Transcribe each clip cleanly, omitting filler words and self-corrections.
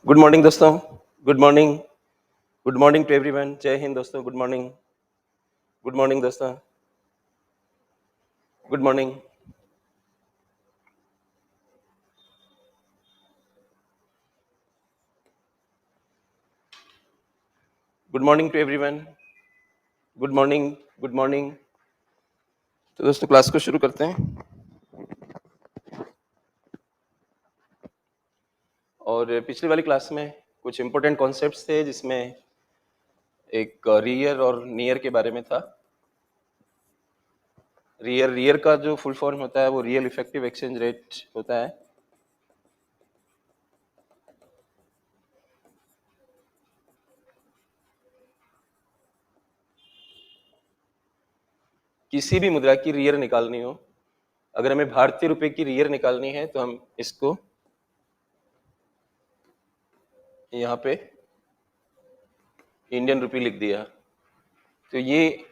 Good morning दोस्तों। Good morning. Good morning to everyone. जय हिंद दोस्तों। Good morning. गुड मॉर्निंग दोस्तों। Good morning. Good morning to everyone. Good morning. Good morning. तो दोस्तों class को शुरू करते हैं। और पिछली वाली क्लास में कुछ इंपॉर्टेंट कॉन्सेप्ट्स थे जिसमें एक रियर और नियर के बारे में था। रियर का जो फुल फॉर्म होता है वो रियल इफेक्टिव एक्सचेंज रेट होता है। किसी भी मुद्रा की रियर निकालनी हो, अगर हमें भारतीय रुपए की रियर निकालनी है तो हम इसको यहाँ पे इंडियन रुपी लिख दिया। तो ये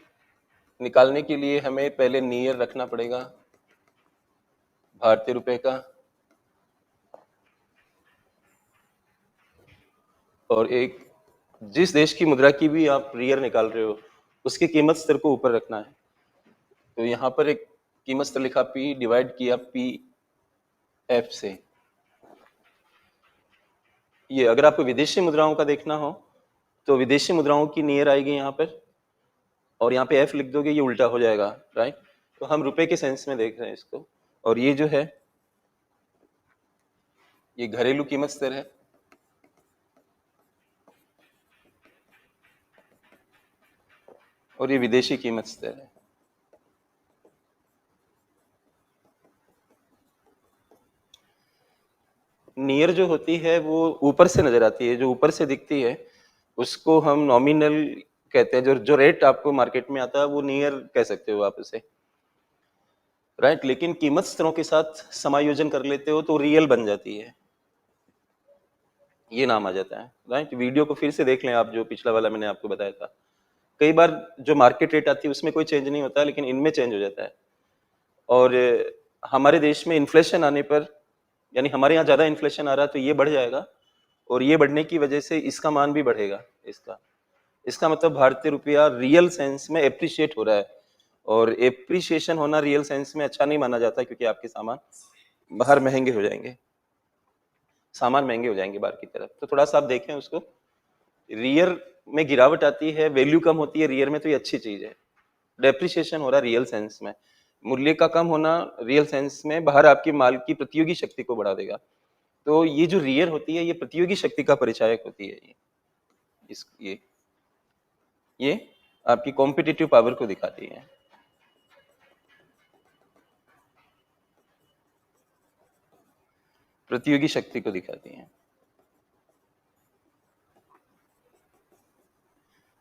निकालने के लिए हमें पहले नियर रखना पड़ेगा भारतीय रुपए का, और एक जिस देश की मुद्रा की भी आप रियर निकाल रहे हो उसकी कीमत स्तर को ऊपर रखना है। तो यहाँ पर एक कीमत स्तर लिखा पी, डिवाइड किया पी एफ से। ये अगर आपको विदेशी मुद्राओं का देखना हो तो विदेशी मुद्राओं की नियर आएगी यहाँ पर, और यहाँ पे एफ लिख दोगे, ये उल्टा हो जाएगा, राइट। तो हम रुपए के सेंस में देख रहे हैं इसको, और ये जो है ये घरेलू कीमत स्तर है। और ये विदेशी कीमत स्तर है। नियर जो होती है वो ऊपर से नजर आती है, जो ऊपर से दिखती है उसको हम नॉमिनल कहते हैं। जो जो रेट आपको मार्केट में आता है वो नियर कह सकते हो आप उसे, राइट। लेकिन कीमत स्तरों के साथ समायोजन कर लेते हो तो रियल बन जाती है, ये नाम आ जाता है, राइट। वीडियो को फिर से देख लें आप, जो पिछला वाला मैंने आपको बताया था। कई बार जो मार्केट रेट आती है उसमें कोई चेंज नहीं होता, लेकिन इनमें चेंज हो जाता है। और हमारे देश में इन्फ्लेशन आने पर, यानी हमारे यहाँ ज्यादा इन्फ्लेशन आ रहा है तो ये बढ़ जाएगा, और ये बढ़ने की वजह से इसका मान भी बढ़ेगा। इसका इसका मतलब भारतीय रुपया रियल सेंस में एप्रिशिएट हो रहा है, और एप्रिशिएशन होना रियल सेंस में अच्छा नहीं माना जाता, क्योंकि आपके सामान बाहर महंगे हो जाएंगे, सामान महंगे हो जाएंगे बाहर की तरफ। तो थोड़ा सा आप देखें उसको। रियर में गिरावट आती है, वैल्यू कम होती है रियर में, तो ये अच्छी चीज है। डेप्रिसिएशन हो रहा है रियल सेंस में, मूल्य का कम होना रियल सेंस में बाहर आपकी माल की प्रतियोगी शक्ति को बढ़ा देगा। तो ये जो रियर होती है ये प्रतियोगी शक्ति का परिचायक होती है। ये आपकी कॉम्पिटिटिव पावर को दिखाती है। प्रतियोगी शक्ति को दिखाती है।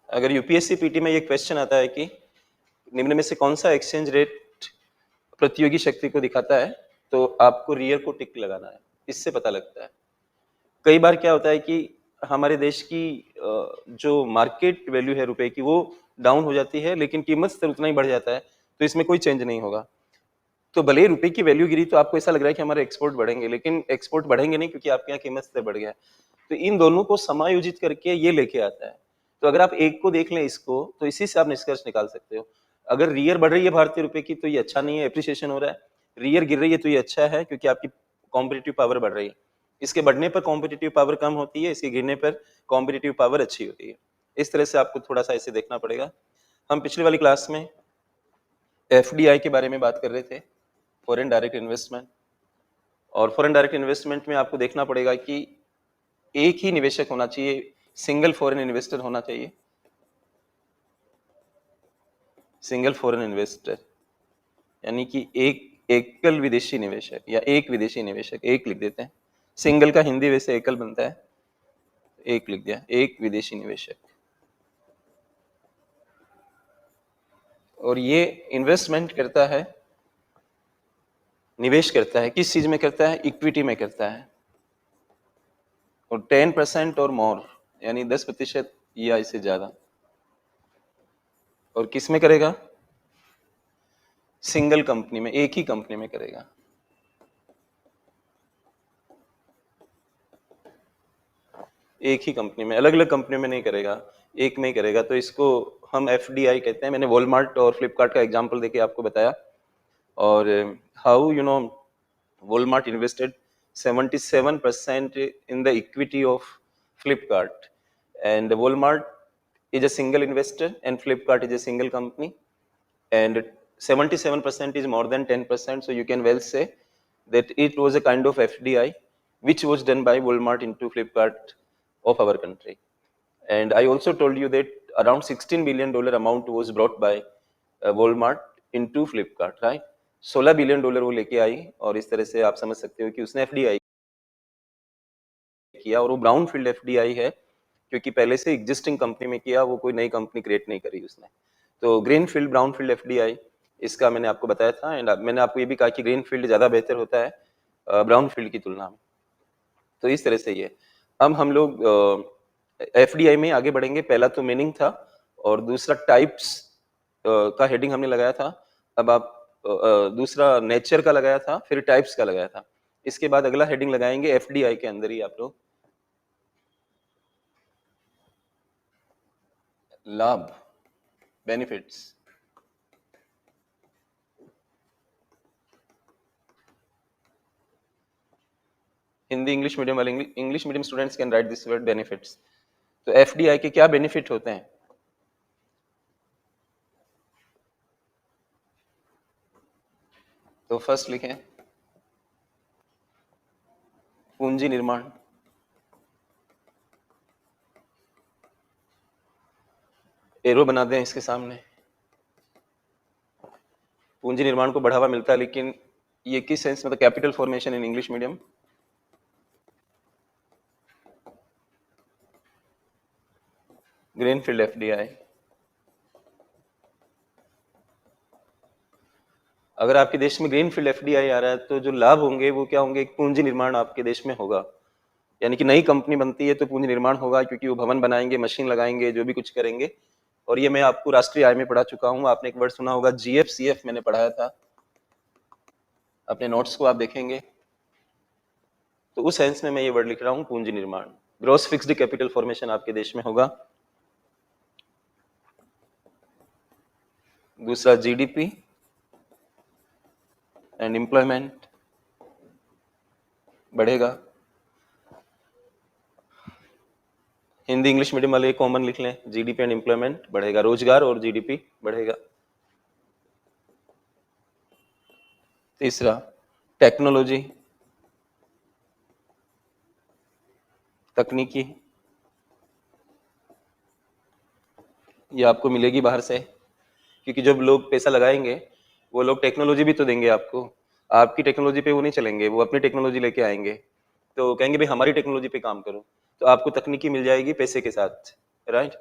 अगर यूपीएससी पीटी में ये क्वेश्चन आता है कि निम्न में से कौन सा एक्सचेंज रेट प्रतियोगी शक्ति को दिखाता है, तो आपको रियर को टिक लगाना है, इससे पता लगता है। कई बार क्या होता है कि हमारे देश की जो मार्केट वैल्यू है रुपए की वो डाउन हो जाती है, लेकिन कीमत स्तर उतना ही बढ़ जाता है, तो इसमें कोई चेंज नहीं होगा। तो भले ही रुपए की वैल्यू गिरी तो आपको ऐसा लग रहा है कि हमारे एक्सपोर्ट बढ़ेंगे, लेकिन एक्सपोर्ट बढ़ेंगे नहीं, क्योंकि आपके यहाँ कीमत स्तर बढ़ गया है। तो इन दोनों को समायोजित करके ये लेके आता है। तो अगर आप एक को देख लें इसको, तो इसी से आप निष्कर्ष निकाल सकते हो। अगर रियर बढ़ रही है भारतीय रुपए की तो ये अच्छा नहीं है, एप्रिसिएशन हो रहा है। रियर गिर रही है तो ये अच्छा है, क्योंकि आपकी कॉम्पिटिटिव पावर बढ़ रही है। इसके बढ़ने पर कॉम्पिटिटिव पावर कम होती है, इसके गिरने पर कॉम्पिटिटिव पावर अच्छी होती है। इस तरह से आपको थोड़ा सा इसे देखना पड़ेगा। हम पिछली वाली क्लास में एफडीआई के बारे में बात कर रहे थे, फॉरेन डायरेक्ट इन्वेस्टमेंट। और फॉरेन डायरेक्ट इन्वेस्टमेंट में आपको देखना पड़ेगा कि एक ही निवेशक होना चाहिए, सिंगल फॉरेन इन्वेस्टर होना चाहिए। सिंगल फॉरेन इन्वेस्टर यानी कि एक एकल विदेशी निवेशक, या एक विदेशी निवेशक, एक लिख देते हैं। सिंगल का हिंदी वैसे एकल बनता है, एक लिख दिया, एक विदेशी निवेशक। और ये इन्वेस्टमेंट करता है, निवेश करता है, किस चीज में करता है? इक्विटी में करता है। और 10% और मोर, यानी 10% या इससे ज्यादा। और किस में करेगा? सिंगल कंपनी में, एक ही कंपनी में करेगा। एक ही कंपनी में, अलग अलग कंपनियों में नहीं करेगा, एक में ही करेगा। तो इसको हम एफडीआई कहते हैं। मैंने वॉलमार्ट और फ्लिपकार्ट का एग्जांपल देके आपको बताया। और how you know Walmart invested 77% in the equity of Flipkart, and Walmart is a single investor and Flipkart is a single company, and 77% is more than 10%, so you can well say that it was a kind of FDI which was done by Walmart into Flipkart of our country. And I also told you that around $16 billion amount was brought by Walmart into Flipkart, right? $16 billion वो लेके आई, और इस तरह से आप समझ सकते हो कि उसने एफडीआई किया, और वो ब्राउन फील्ड एफडीआई है क्योंकि पहले से एग्जिस्टिंग कंपनी में किया, वो कोई नई कंपनी क्रिएट नहीं करी उसने। तो green field brown field FDI इसका मैंने आपको बताया था। एंड मैंने आपको ये भी कहा कि ग्रीन फील्ड ज़्यादा बेहतर होता है ब्राउन फील्ड की तुलना में। तो इस तरह से ये अब हम लोग एफडीआई में आगे बढ़ेंगे। पहला तो मीनिंग था, और दूसरा टाइप्स का हेडिंग हमने लगाया था। अब आप दूसरा नेचर का लगाया था, फिर टाइप्स का लगाया था। इसके बाद अगला हेडिंग लगाएंगे एफडीआई के अंदर ही आप लोग लाभ, बेनिफिट्स। हिंदी इंग्लिश मीडियम वाले English medium students can write this word benefits. तो एफडीआई के क्या बेनिफिट होते हैं? तो फर्स्ट लिखें पूंजी निर्माण। एरो बना दें इसके सामने। पूंजी निर्माण को बढ़ावा मिलता है, लेकिन ये किस सेंस में? मतलब कैपिटल फॉर्मेशन इन इंग्लिश मीडियम। Greenfield FDI. अगर आपके देश में ग्रीनफील्ड एफडीआई आ रहा है तो जो लाभ होंगे वो क्या होंगे? एक पूंजी निर्माण आपके देश में होगा, यानी कि नई कंपनी बनती है तो पूंजी निर्माण होगा, क्योंकि वो भवन बनाएंगे, मशीन लगाएंगे, जो भी कुछ करेंगे। और ये मैं आपको राष्ट्रीय आय में पढ़ा चुका हूँ। आपने एक वर्ड सुना होगा जीएफसीएफ, मैंने पढ़ाया था, अपने नोट्स को आप देखेंगे। तो उस सेंस में मैं ये वर्ड लिख रहा हूँ पूंजी निर्माण। ग्रॉस फिक्स्ड कैपिटल फॉर्मेशन आपके देश में होगा। दूसरा जीडीपी एंड एम्प्लॉयमेंट बढ़ेगा। हिंदी इंग्लिश मीडियम वाले कॉमन लिख लें, जीडीपी एंड एम्प्लॉयमेंट बढ़ेगा, रोजगार और जीडीपी बढ़ेगा। तीसरा टेक्नोलॉजी, तकनीकी, ये आपको मिलेगी बाहर से, क्योंकि जब लोग पैसा लगाएंगे वो लोग टेक्नोलॉजी भी तो देंगे आपको। आपकी टेक्नोलॉजी पे वो नहीं चलेंगे, वो अपनी टेक्नोलॉजी लेके आएंगे। तो कहेंगे भाई हमारी टेक्नोलॉजी पे काम करो, तो आपको तकनीकी मिल जाएगी पैसे के साथ, राइट।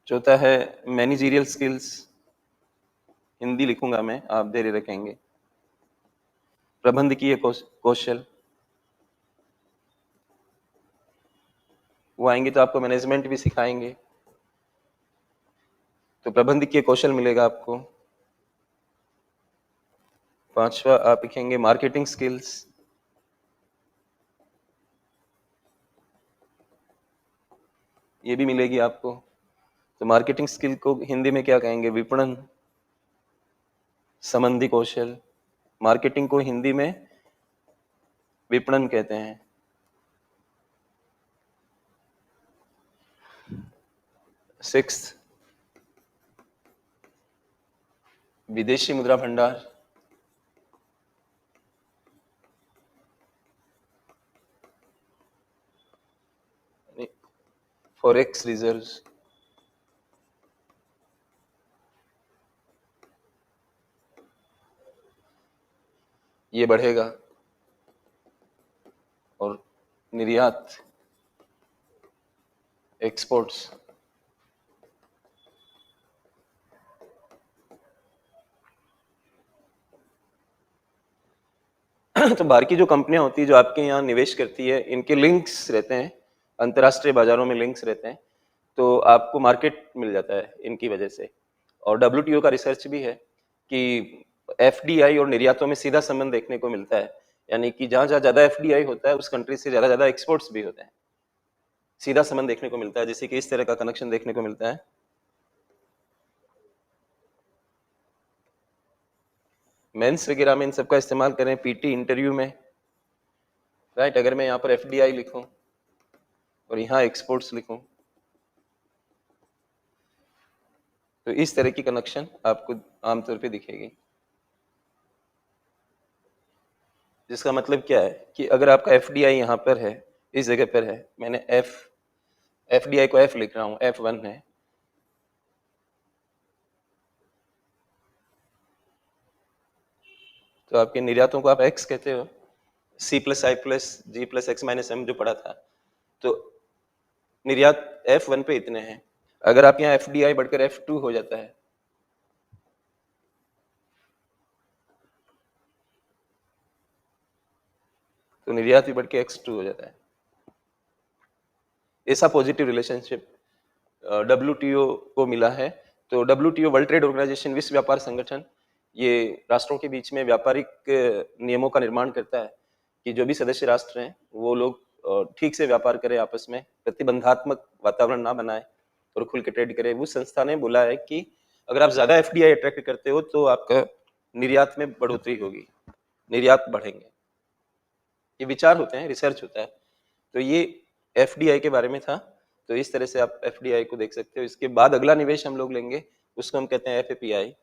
चौथा है मैनेजरियल स्किल्स, हिंदी लिखूंगा मैं, आप धैर्य रखेंगे। प्रबंधकीय कौशल, वो आएंगे तो आपको मैनेजमेंट भी सिखाएंगे, तो प्रबंधकीय कौशल मिलेगा आपको। पांचवा आप लिखेंगे मार्केटिंग स्किल्स, ये भी मिलेगी आपको। तो मार्केटिंग स्किल को हिंदी में क्या कहेंगे? विपणन संबंधी कौशल। मार्केटिंग को हिंदी में विपणन कहते हैं। सिक्स्थ विदेशी मुद्रा भंडार, फॉरेक्स रिजर्व्स, ये बढ़ेगा। और निर्यात, एक्सपोर्ट्स, तो बाहर की जो कंपनियां होती है जो आपके यहाँ निवेश करती है, इनके लिंक्स रहते हैं, अंतर्राष्ट्रीय बाजारों में लिंक्स रहते हैं, तो आपको मार्केट मिल जाता है इनकी वजह से। और डब्ल्यूटीओ का रिसर्च भी है कि एफडीआई और निर्यातों में सीधा संबंध देखने को मिलता है, यानी कि जहां जहां ज्यादा एफडीआई होता है उस कंट्री से ज्यादा ज्यादा एक्सपोर्ट्स भी होते हैं, सीधा संबंध देखने को मिलता है, जैसे कि इस तरह का कनेक्शन देखने को मिलता है। मेंस वगैरह में इन सबका इस्तेमाल करें पीटी इंटरव्यू में, राइट। अगर मैं यहाँ पर एफडीआई लिखूं और यहाँ एक्सपोर्ट्स लिखूं तो इस तरह की कनेक्शन आपको आमतौर पे दिखेगी, जिसका मतलब क्या है कि अगर आपका एफडीआई यहाँ पर है, इस जगह पर है, मैंने एफडीआई को एफ लिख रहा हूँ, F1 है, तो आपके निर्यातों को आप एक्स कहते हो, C+I+G+X-M जो पढ़ा था, तो निर्यात F1 पे इतने हैं। अगर आप यहाँ एफडीआई बढ़कर F2 हो जाता है तो निर्यात भी बढ़ के X2 हो जाता है। ऐसा पॉजिटिव रिलेशनशिप WTO को मिला है। तो WTO वर्ल्ड ट्रेड ऑर्गेनाइजेशन, विश्व व्यापार संगठन, ये राष्ट्रों के बीच में व्यापारिक नियमों का निर्माण करता है कि जो भी सदस्य राष्ट्र हैं वो लोग ठीक से व्यापार करें, आपस में प्रतिबंधात्मक वातावरण ना बनाए और खुल के ट्रेड करें। उस संस्था ने बोला है कि अगर आप ज्यादा एफडीआई अट्रैक्ट करते हो तो आपका निर्यात में बढ़ोतरी होगी, निर्यात बढ़ेंगे। ये विचार होते हैं, रिसर्च होता है। तो ये एफडीआई के बारे में था। तो इस तरह से आप एफडीआई को देख सकते हो। इसके बाद अगला निवेश हम लोग लेंगे, उसको हम कहते हैं एफपीआई।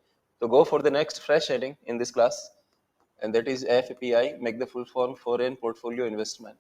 तो go for the next fresh heading in this class and that is FPI, make the full form foreign portfolio investment.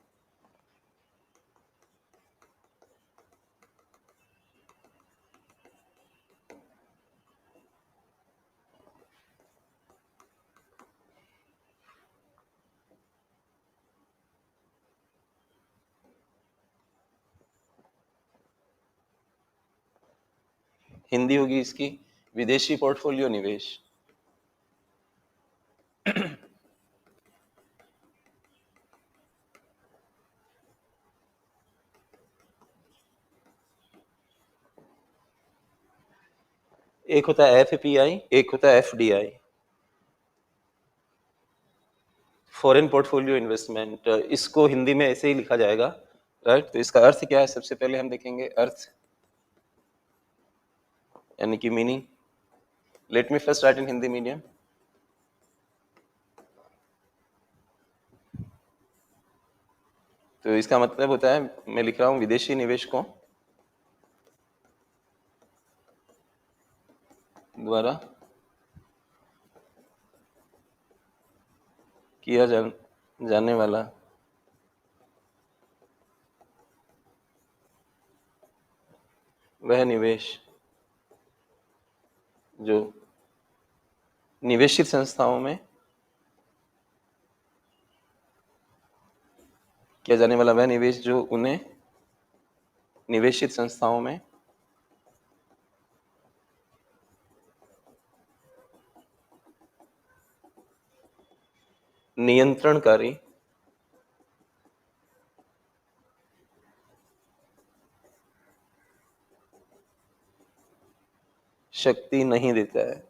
Hindi होगी इसकी विदेशी पोर्टफोलियो निवेश। एक होता है एफपीआई, एक होता है एफडीआई, फॉरेन पोर्टफोलियो इन्वेस्टमेंट। इसको हिंदी में ऐसे ही लिखा जाएगा, राइट। तो इसका अर्थ क्या है, सबसे पहले हम देखेंगे अर्थ यानी कि meaning. Let me first write in Hindi medium. तो इसका मतलब होता है, मैं लिख रहा हूं विदेशी निवेशकों द्वारा किया जाने वाला वह निवेश जो निवेशित संस्थाओं में किया जाने वाला वह निवेश जो उन्हें निवेशित संस्थाओं में नियंत्रणकारी शक्ति नहीं देता है।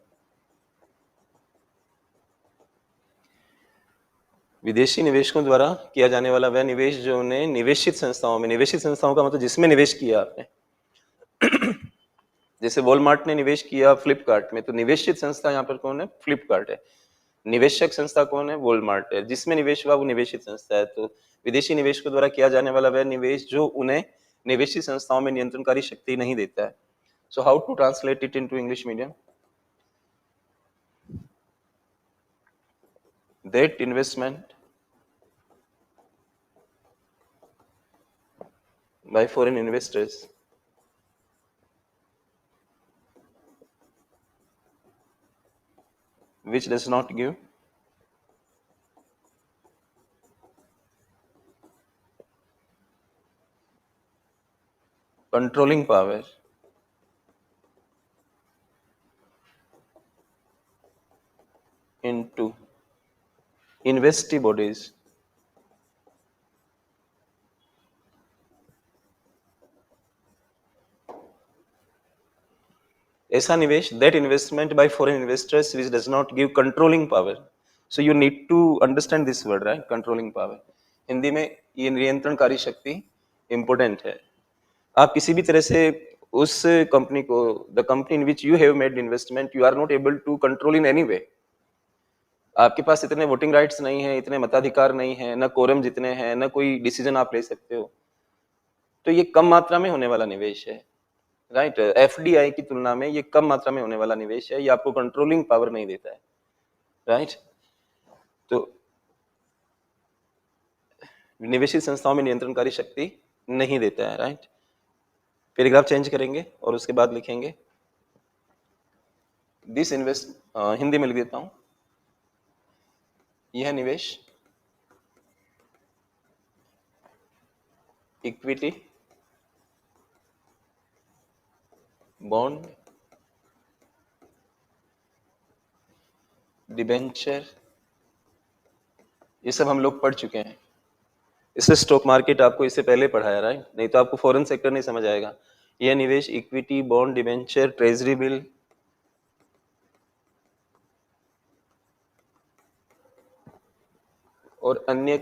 विदेशी निवेशकों द्वारा किया जाने वाला वह निवेश जो उन्हें निवेशित संस्थाओं में, निवेशित संस्थाओं का मतलब जिसमें निवेश किया आपने, जैसे वॉलमार्ट ने निवेश किया फ्लिपकार्ट में, तो निवेशित संस्था यहाँ पर कौन है, फ्लिपकार्ट है। निवेशक संस्था कौन है, वॉलमार्ट है। जिसमें निवेश हुआ वो निवेशित संस्था है। तो विदेशी निवेशकों द्वारा किया जाने वाला वह निवेश जो उन्हें निवेशित संस्थाओं में नियंत्रणकारी शक्ति नहीं देता है। So how to translate it into English medium? That investment by foreign investors which does not give controlling power into investee bodies ऐसा निवेश, that investment by foreign investors which does not give controlling power, so you need to understand this word, right, controlling power. Hindi में ये नियंत्रणकारी शक्ति important है। आप किसी भी तरह से उस कंपनी को, the company in which you have made investment, you are not able to control in any way. आपके पास इतने वोटिंग राइट्स नहीं है, इतने मताधिकार नहीं है, न कोरम जितने हैं, न कोई डिसीजन आप ले सकते हो। तो ये कम मात्रा में होने वाला निवेश है, राइट। एफडीआई की तुलना में ये कम मात्रा में होने वाला निवेश है, ये आपको कंट्रोलिंग पावर नहीं देता है, राइट। तो निवेशित संस्थाओं में नियंत्रणकारी शक्ति नहीं देता है, राइट। पैराग्राफ चेंज करेंगे और उसके बाद लिखेंगे दिस इन्वेस्ट, हिंदी में लिख देता हूं, यह निवेश इक्विटी, बॉन्ड, डिबेंचर, ये सब हम लोग पढ़ चुके हैं। इससे स्टॉक मार्केट आपको इससे पहले पढ़ाया, राइट, नहीं तो आपको फॉरेन सेक्टर नहीं समझ आएगा। यह निवेश equity, bond, debenture, treasury bill और अन्य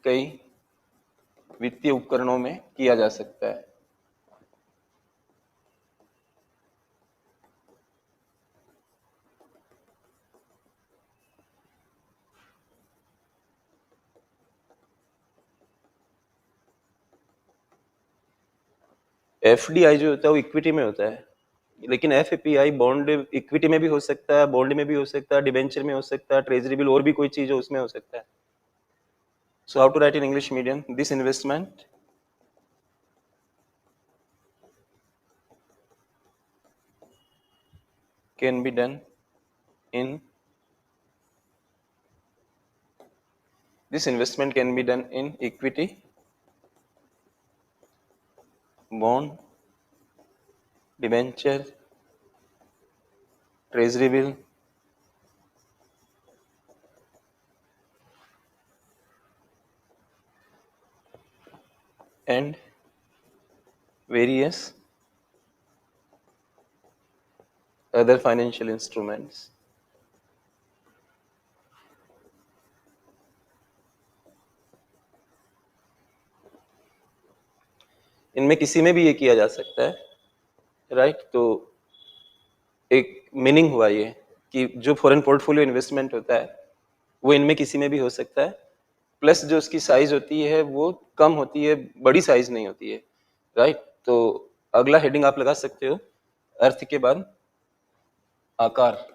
कई वित्तीय उपकरणों में किया जा सकता है। एफडीआई जो होता है वो इक्विटी में होता है, लेकिन एफपीआई बॉन्ड इक्विटी में भी हो सकता है, बॉन्ड में भी हो सकता है, डिबेंचर में हो सकता है, ट्रेजरी बिल और भी कोई चीज हो उसमें हो सकता है। So how to write in English medium, this investment can be done in this investment can be done in equity, bond, debenture, treasury bill and various other financial instruments. इनमें किसी में भी ये किया जा सकता है, राइट। तो एक मीनिंग हुआ ये कि जो फॉरेन पोर्टफोलियो इन्वेस्टमेंट होता है वो इनमें किसी में भी हो सकता है, प्लस जो उसकी साइज होती है वो कम होती है, बड़ी साइज नहीं होती है, राइट। तो अगला हेडिंग आप लगा सकते हो, अर्थ के बाद आकार,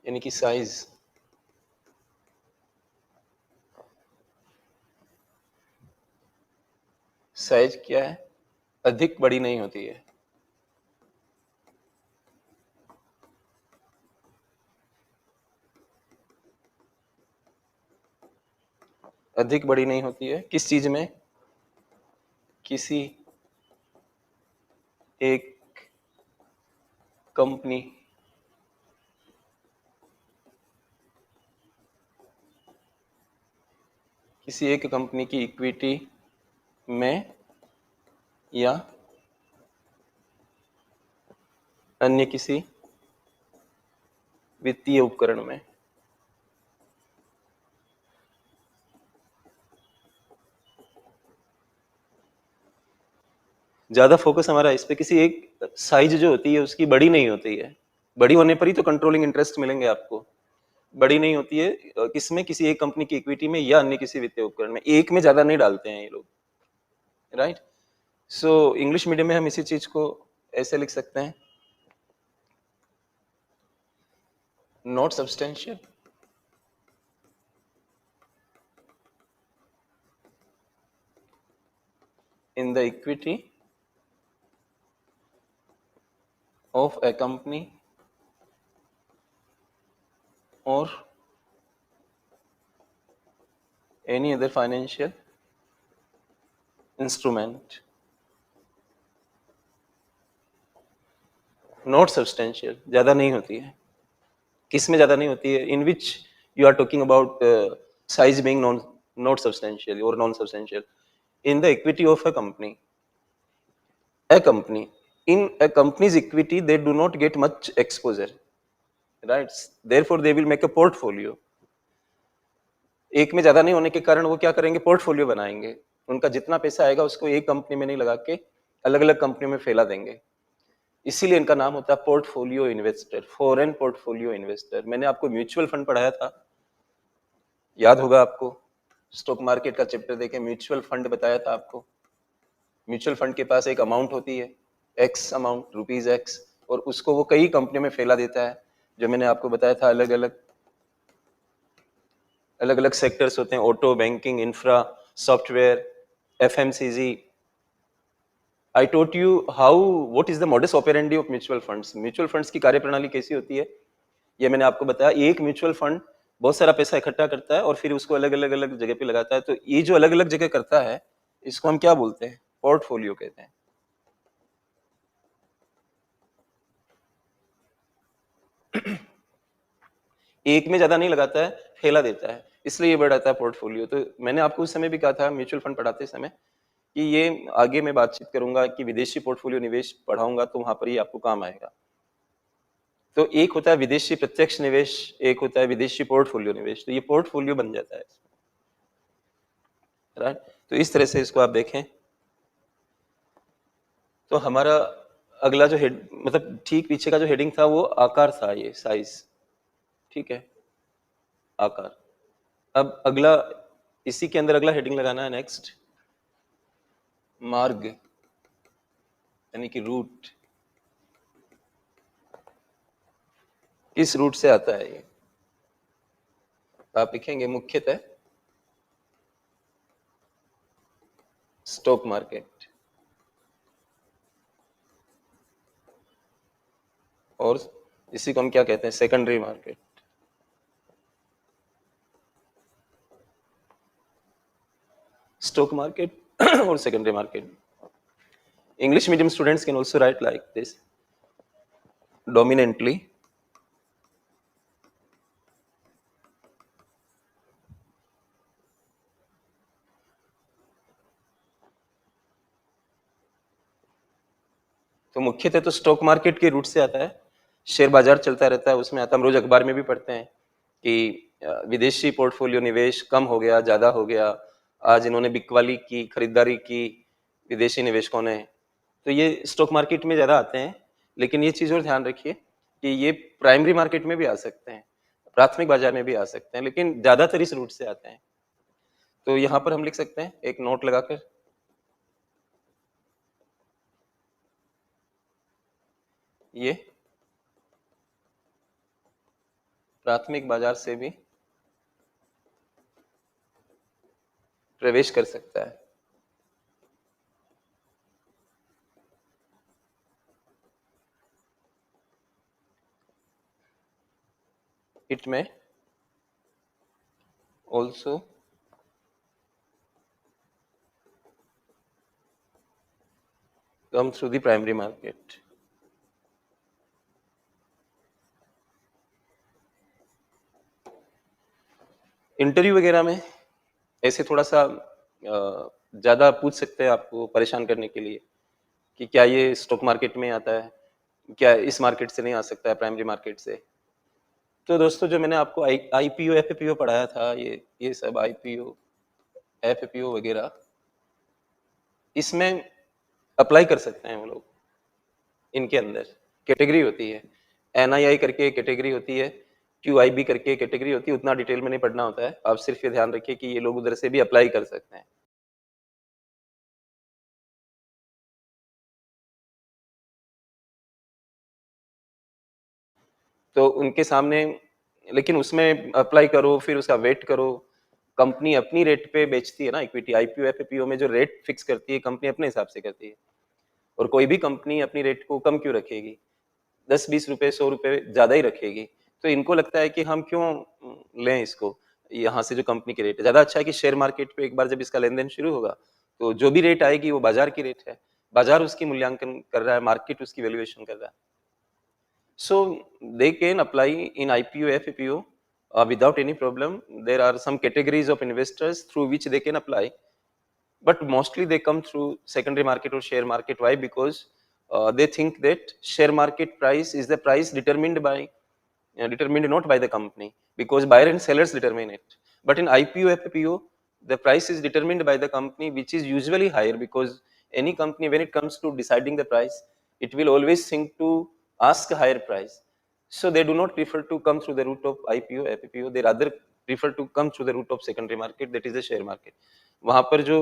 यानी कि साइज। साइज क्या है, अधिक बड़ी नहीं होती है, अधिक बड़ी नहीं होती है किस चीज में, किसी एक कंपनी किसी एक कंपनी की इक्विटी में या अन्य किसी वित्तीय उपकरण में। ज्यादा फोकस हमारा इस पे, किसी एक साइज जो होती है उसकी बड़ी नहीं होती है, बड़ी होने पर ही तो कंट्रोलिंग इंटरेस्ट मिलेंगे आपको। बड़ी नहीं होती है किसमें, किसी एक कंपनी की इक्विटी में या अन्य किसी वित्तीय उपकरण में, एक में ज्यादा नहीं डालते हैं ये लोग, राइट। सो इंग्लिश मीडियम में हम इसी चीज को ऐसे लिख सकते हैं, not substantial in the equity of a company or any other financial instrument, not substantial, ज्यादा नहीं होती है। किस में ज्यादा नहीं होती है, in which you are talking about size being not substantial or non substantial, in the equity of a company In a company's equity, they do not get much exposure, right? Therefore, they will make a portfolio. एक में ज्यादा नहीं होने के कारण वो क्या करेंगे, पोर्टफोलियो बनाएंगे। उनका जितना पैसा आएगा उसको एक कंपनी में नहीं लगा के अलग अलग कंपनियों में फैला देंगे। इसीलिए इनका नाम होता है portfolio investor, foreign portfolio investor. मैंने आपको म्यूचुअल फंड पढ़ाया था, याद होगा आपको, स्टॉक मार्केट का चैप्टर देखे म्यूचुअल फंड बताया था आपको। म्यूचुअल फंड के पास एक अमाउंट होती है, एक्स अमाउंट, रुपीज एक्स, और उसको वो कई कंपनियों में फैला देता है। जो मैंने आपको बताया था, अलग अलग सेक्टर्स होते हैं, auto, banking, infra, software, FMCG. I taught you how, what is the modus operandi of mutual funds. Mutual funds की कार्यप्रणाली कैसी होती है, ये मैंने आपको बताया। एक म्यूचुअल फंड बहुत सारा पैसा इकट्ठा करता है और फिर उसको अलग अलग जगह पे लगाता है। तो ये जो अलग अलग जगह करता है, इसको हम क्या बोलते हैं, पोर्टफोलियो कहते हैं। एक में ज्यादा नहीं लगाता है, फैला देता है, इसलिए ये वर्ड आता है पोर्टफोलियो। तो मैंने आपको उस समय भी कहा था म्यूचुअल फंड पढ़ाते समय कि ये आगे मैं बातचीत करूंगा कि विदेशी पोर्टफोलियो निवेश पढ़ाऊंगा तो वहां पर ये आपको काम आएगा। तो एक होता है विदेशी प्रत्यक्ष निवेश, एक होता है विदेशी पोर्टफोलियो निवेश। तो ये पोर्टफोलियो बन जाता है, राइट। तो इस तरह से इसको आप देखें। तो हमारा अगला जो हेड, मतलब ठीक पीछे का जो हेडिंग था वो आकार था, ये साइज, ठीक है, आकार। अब अगला, इसी के अंदर अगला हेडिंग लगाना है नेक्स्ट, मार्ग, यानी कि रूट। किस रूट से आता है ये, आप लिखेंगे मुख्यतः स्टॉक मार्केट, और इसी को हम क्या कहते हैं, सेकेंडरी मार्केट। स्टॉक मार्केट और secondary market. English medium students can also right like this, dominantly. तो मुख्यतः तो स्टॉक मार्केट के रूट से आता है, शेयर बाजार चलता रहता है, उसमें आता है। हम रोज अखबार में भी पढ़ते हैं कि विदेशी पोर्टफोलियो निवेश कम हो गया, ज्यादा हो गया, आज इन्होंने बिकवाली की, खरीदारी की विदेशी निवेशकों ने। तो ये स्टॉक मार्केट में ज्यादा आते हैं। लेकिन ये चीज और ध्यान रखिए कि ये प्राइमरी मार्केट में भी आ सकते हैं, प्राथमिक बाजार में भी आ सकते हैं, लेकिन ज्यादातर इस रूट से आते हैं। तो यहाँ पर हम लिख सकते हैं एक नोट लगाकर, ये प्राथमिक बाजार से भी प्रवेश कर सकता है। इट में also come through the primary market. Interview वगैरह में ऐसे थोड़ा सा ज्यादा पूछ सकते हैं आपको परेशान करने के लिए कि क्या ये स्टॉक मार्केट में आता है, क्या इस मार्केट से नहीं आ सकता है, प्राइमरी मार्केट से। तो दोस्तों, जो मैंने आपको आईपीओ एफपीओ पढ़ाया था, ये सब आईपीओ एफपीओ वगैरह, इसमें अप्लाई कर सकते हैं वो लोग। इनके अंदर कैटेगरी होती है, एनआईआई करके कैटेगरी होती है, क्यूआईबी करके कैटेगरी होती है। उतना डिटेल में नहीं पढ़ना होता है, आप सिर्फ ये ध्यान रखिए कि ये लोग उधर से भी अप्लाई कर सकते हैं। तो उनके सामने, लेकिन उसमें अप्लाई करो, फिर उसका वेट करो। कंपनी अपनी रेट पे बेचती है ना इक्विटी, आईपीओ एफपीओ में जो रेट फिक्स करती है कंपनी अपने हिसाब से करती है। और कोई भी कंपनी अपनी रेट को कम क्यों रखेगी, 10-20 रुपए 100 रुपए ज्यादा ही रखेगी। तो इनको लगता है कि हम क्यों लें इसको, यहाँ से जो कंपनी की रेट है ज्यादा अच्छा है कि शेयर मार्केट पे एक बार जब इसका लेन देन शुरू होगा तो जो भी रेट आएगी वो बाजार की रेट है, बाजार उसकी मूल्यांकन कर रहा है, मार्केट उसकी वैल्यूएशन कर रहा है। So they can apply in IPO, FPO without any problem. There are some categories of investors through which they can apply, but mostly they come through secondary market or share market. Why? Because they think that share market price is the price determined not by the company, because buyer and sellers determine it. But in IPO, FPO, the price is determined by the company, which is usually higher, because any company, when it comes to deciding the price, it will always think to ask a higher price. So they do not prefer to come through the route of IPO, FPO. They rather prefer to come through the route of secondary market, that is the share market. वहां पर जो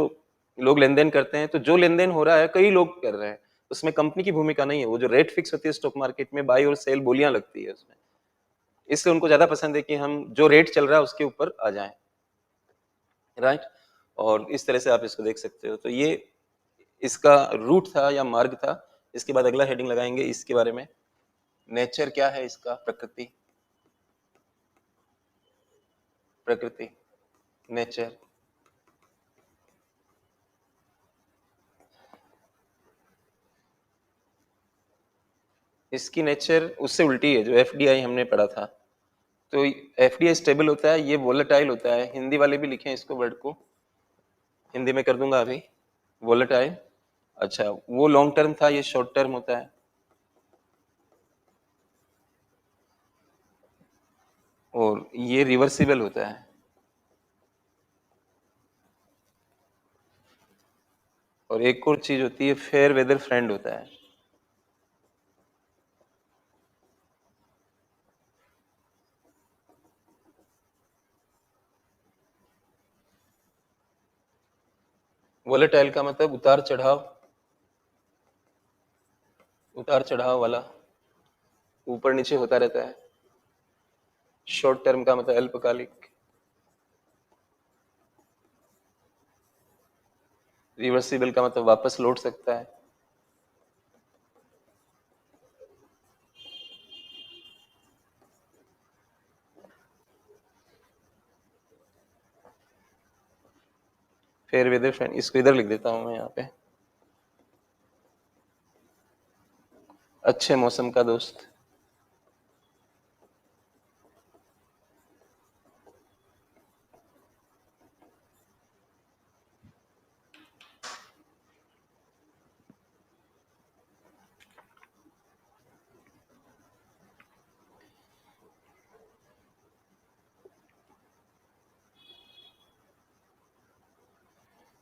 लोग लेन then करते हैं, तो जो लेन then हो रहा है कई लोग कर रहे हैं, उसमें कंपनी की भूमिका नहीं है। वो जो रेट फिक्स होती है स्टॉक मार्केट में, बाई और सेल बोलियां लगती है उसमें, इसलिए उनको ज्यादा पसंद है कि हम जो रेट चल रहा है उसके ऊपर आ जाएं, राइट। और इस तरह से आप इसको देख सकते हो। तो ये इसका रूट था या मार्ग था। इसके बाद अगला हेडिंग लगाएंगे इसके बारे में, नेचर क्या है इसका, प्रकृति, प्रकृति, नेचर। इसकी नेचर उससे उल्टी है जो एफडीआई हमने पढ़ा था। तो एफडीआई स्टेबल होता है, ये वोलेटाइल होता है। हिंदी वाले भी लिखे इसको, वर्ड को हिंदी में कर दूंगा अभी, वोलेटाइल। अच्छा, वो लॉन्ग टर्म था, ये शॉर्ट टर्म होता है। और ये रिवर्सिबल होता है। और एक और चीज होती है, फेयर वेदर फ्रेंड होता है। वोलेटाइल का मतलब उतार चढ़ाव, उतार चढ़ाव वाला, ऊपर नीचे होता रहता है। शॉर्ट टर्म का मतलब अल्पकालिक। रिवर्सिबल का मतलब वापस लौट सकता है। फेयर वेदर फ्रेंड, इसको इधर लिख देता हूं मैं यहाँ पे, अच्छे मौसम का दोस्त।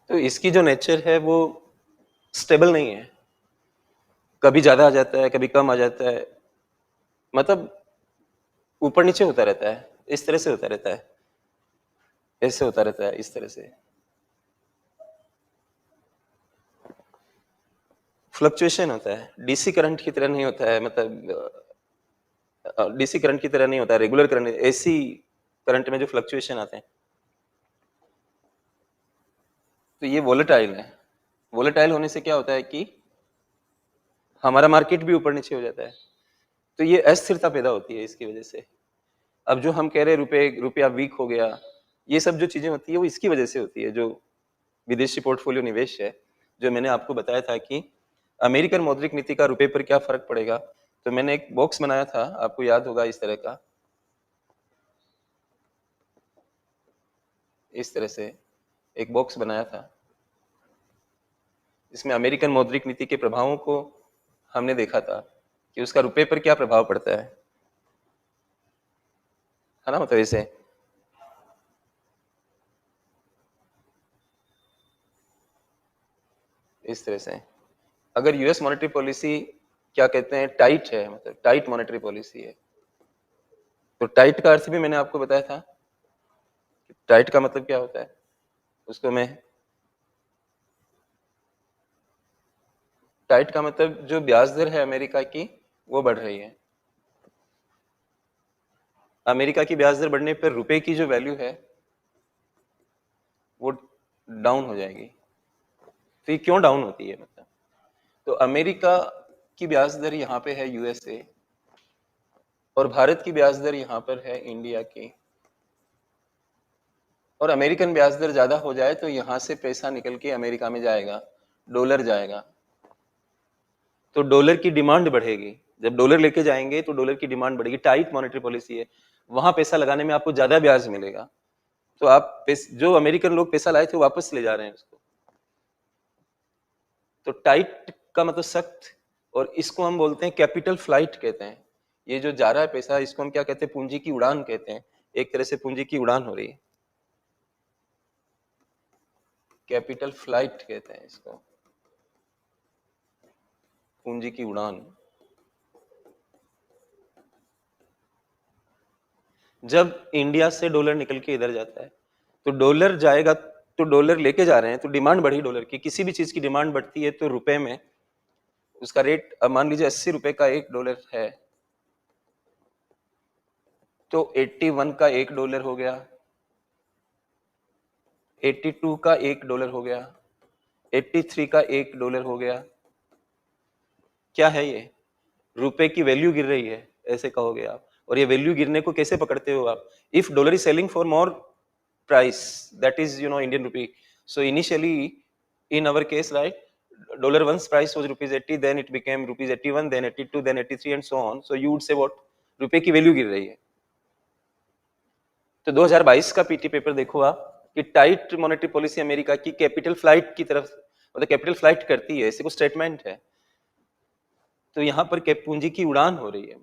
तो इसकी जो नेचर है वो स्टेबल नहीं है, कभी ज्यादा आ जाता है, कभी कम आ जाता है, मतलब ऊपर नीचे होता रहता है, इस तरह से होता रहता है, ऐसे होता रहता है, इस तरह से। फ्लक्चुएशन होता है, डीसी करंट की तरह नहीं होता है, मतलब डीसी करंट की तरह नहीं होता है, रेगुलर करंट, एसी करंट में जो फ्लक्चुएशन आते हैं। तो ये वोलेटाइल है। वोलेटाइल होने से क्या होता है कि हमारा मार्केट भी ऊपर नीचे हो जाता है, तो ये अस्थिरता पैदा होती है इसकी वजह से। अब जो हम कह रहे हैं रुपया वीक हो गया, ये सब जो चीजें होती है वो इसकी वजह से होती है। जो विदेशी पोर्टफोलियो निवेश है, जो मैंने आपको बताया था कि अमेरिकन मौद्रिक नीति का रुपए पर क्या फर्क पड़ेगा, तो मैंने एक बॉक्स बनाया था, आपको याद होगा, इस तरह का, इस तरह से एक बॉक्स बनाया था। इसमें अमेरिकन मौद्रिक नीति के प्रभावों को हमने देखा था कि उसका रुपए पर क्या प्रभाव पड़ता है ना, मतलब इसे। इस तरह से अगर यूएस मॉनेटरी पॉलिसी क्या कहते हैं, टाइट है, मतलब टाइट मॉनेटरी पॉलिसी है, तो टाइट का अर्थ भी मैंने आपको बताया था। टाइट का मतलब क्या होता है, उसको मैं, टाइट का मतलब जो ब्याज दर है अमेरिका की वो बढ़ रही है। अमेरिका की ब्याज दर बढ़ने पर रुपए की जो वैल्यू है वो डाउन हो जाएगी। तो ये क्यों डाउन होती है, मतलब तो अमेरिका की ब्याज दर यहाँ पे है यूएसए, और भारत की ब्याज दर यहाँ पर है इंडिया की। और अमेरिकन ब्याज दर ज्यादा हो जाए तो यहाँ से पैसा निकल के अमेरिका में जाएगा, डॉलर जाएगा, तो डॉलर की डिमांड बढ़ेगी। जब डॉलर लेके जाएंगे तो डॉलर की डिमांड बढ़ेगी। टाइट मॉनेटरी पॉलिसी है, वहां पैसा लगाने में आपको ज्यादा ब्याज मिलेगा, तो आप जो अमेरिकन लोग पैसा लाए थे वापस ले जा रहे हैं उसको। तो टाइट का मतलब सख्त, और इसको हम बोलते हैं कैपिटल फ्लाइट कहते हैं। ये जो जा रहा है पैसा, इसको हम क्या कहते हैं? पूंजी की उड़ान कहते हैं। एक तरह से पूंजी की उड़ान हो रही है, कैपिटल फ्लाइट कहते हैं इसको, पूंजी की उड़ान। जब इंडिया से डॉलर निकल के इधर जाता है, तो डॉलर जाएगा, तो डॉलर लेके जा रहे हैं, तो डिमांड बढ़ी डॉलर की। किसी भी चीज की डिमांड बढ़ती है तो रुपए में उसका रेट, अब मान लीजिए 80 रुपए का $1 है, तो 81 का $1 हो गया, 82 का $1 हो गया, 83 का $1 हो गया। क्या है ये? रुपए की वैल्यू गिर रही है, ऐसे कहोगे आप। और ये वैल्यू गिरने को कैसे पकड़ते हो आप? If dollar is selling for more price, that is Indian rupee, so initially in our case, right, dollar once price was rupees 80, then it became rupees 81, then 82, then 83 and so on, so you would say what? रुपए की value गिर रही है। तो 2022 का PT paper देखो आप, कि टाइट मॉनेटरी पॉलिसी अमेरिका की कैपिटल फ्लाइट की तरफ, मतलब कैपिटल फ्लाइट करती है, ऐसे को स्टेटमेंट है। तो यहाँ पर पूंजी की उड़ान हो रही है।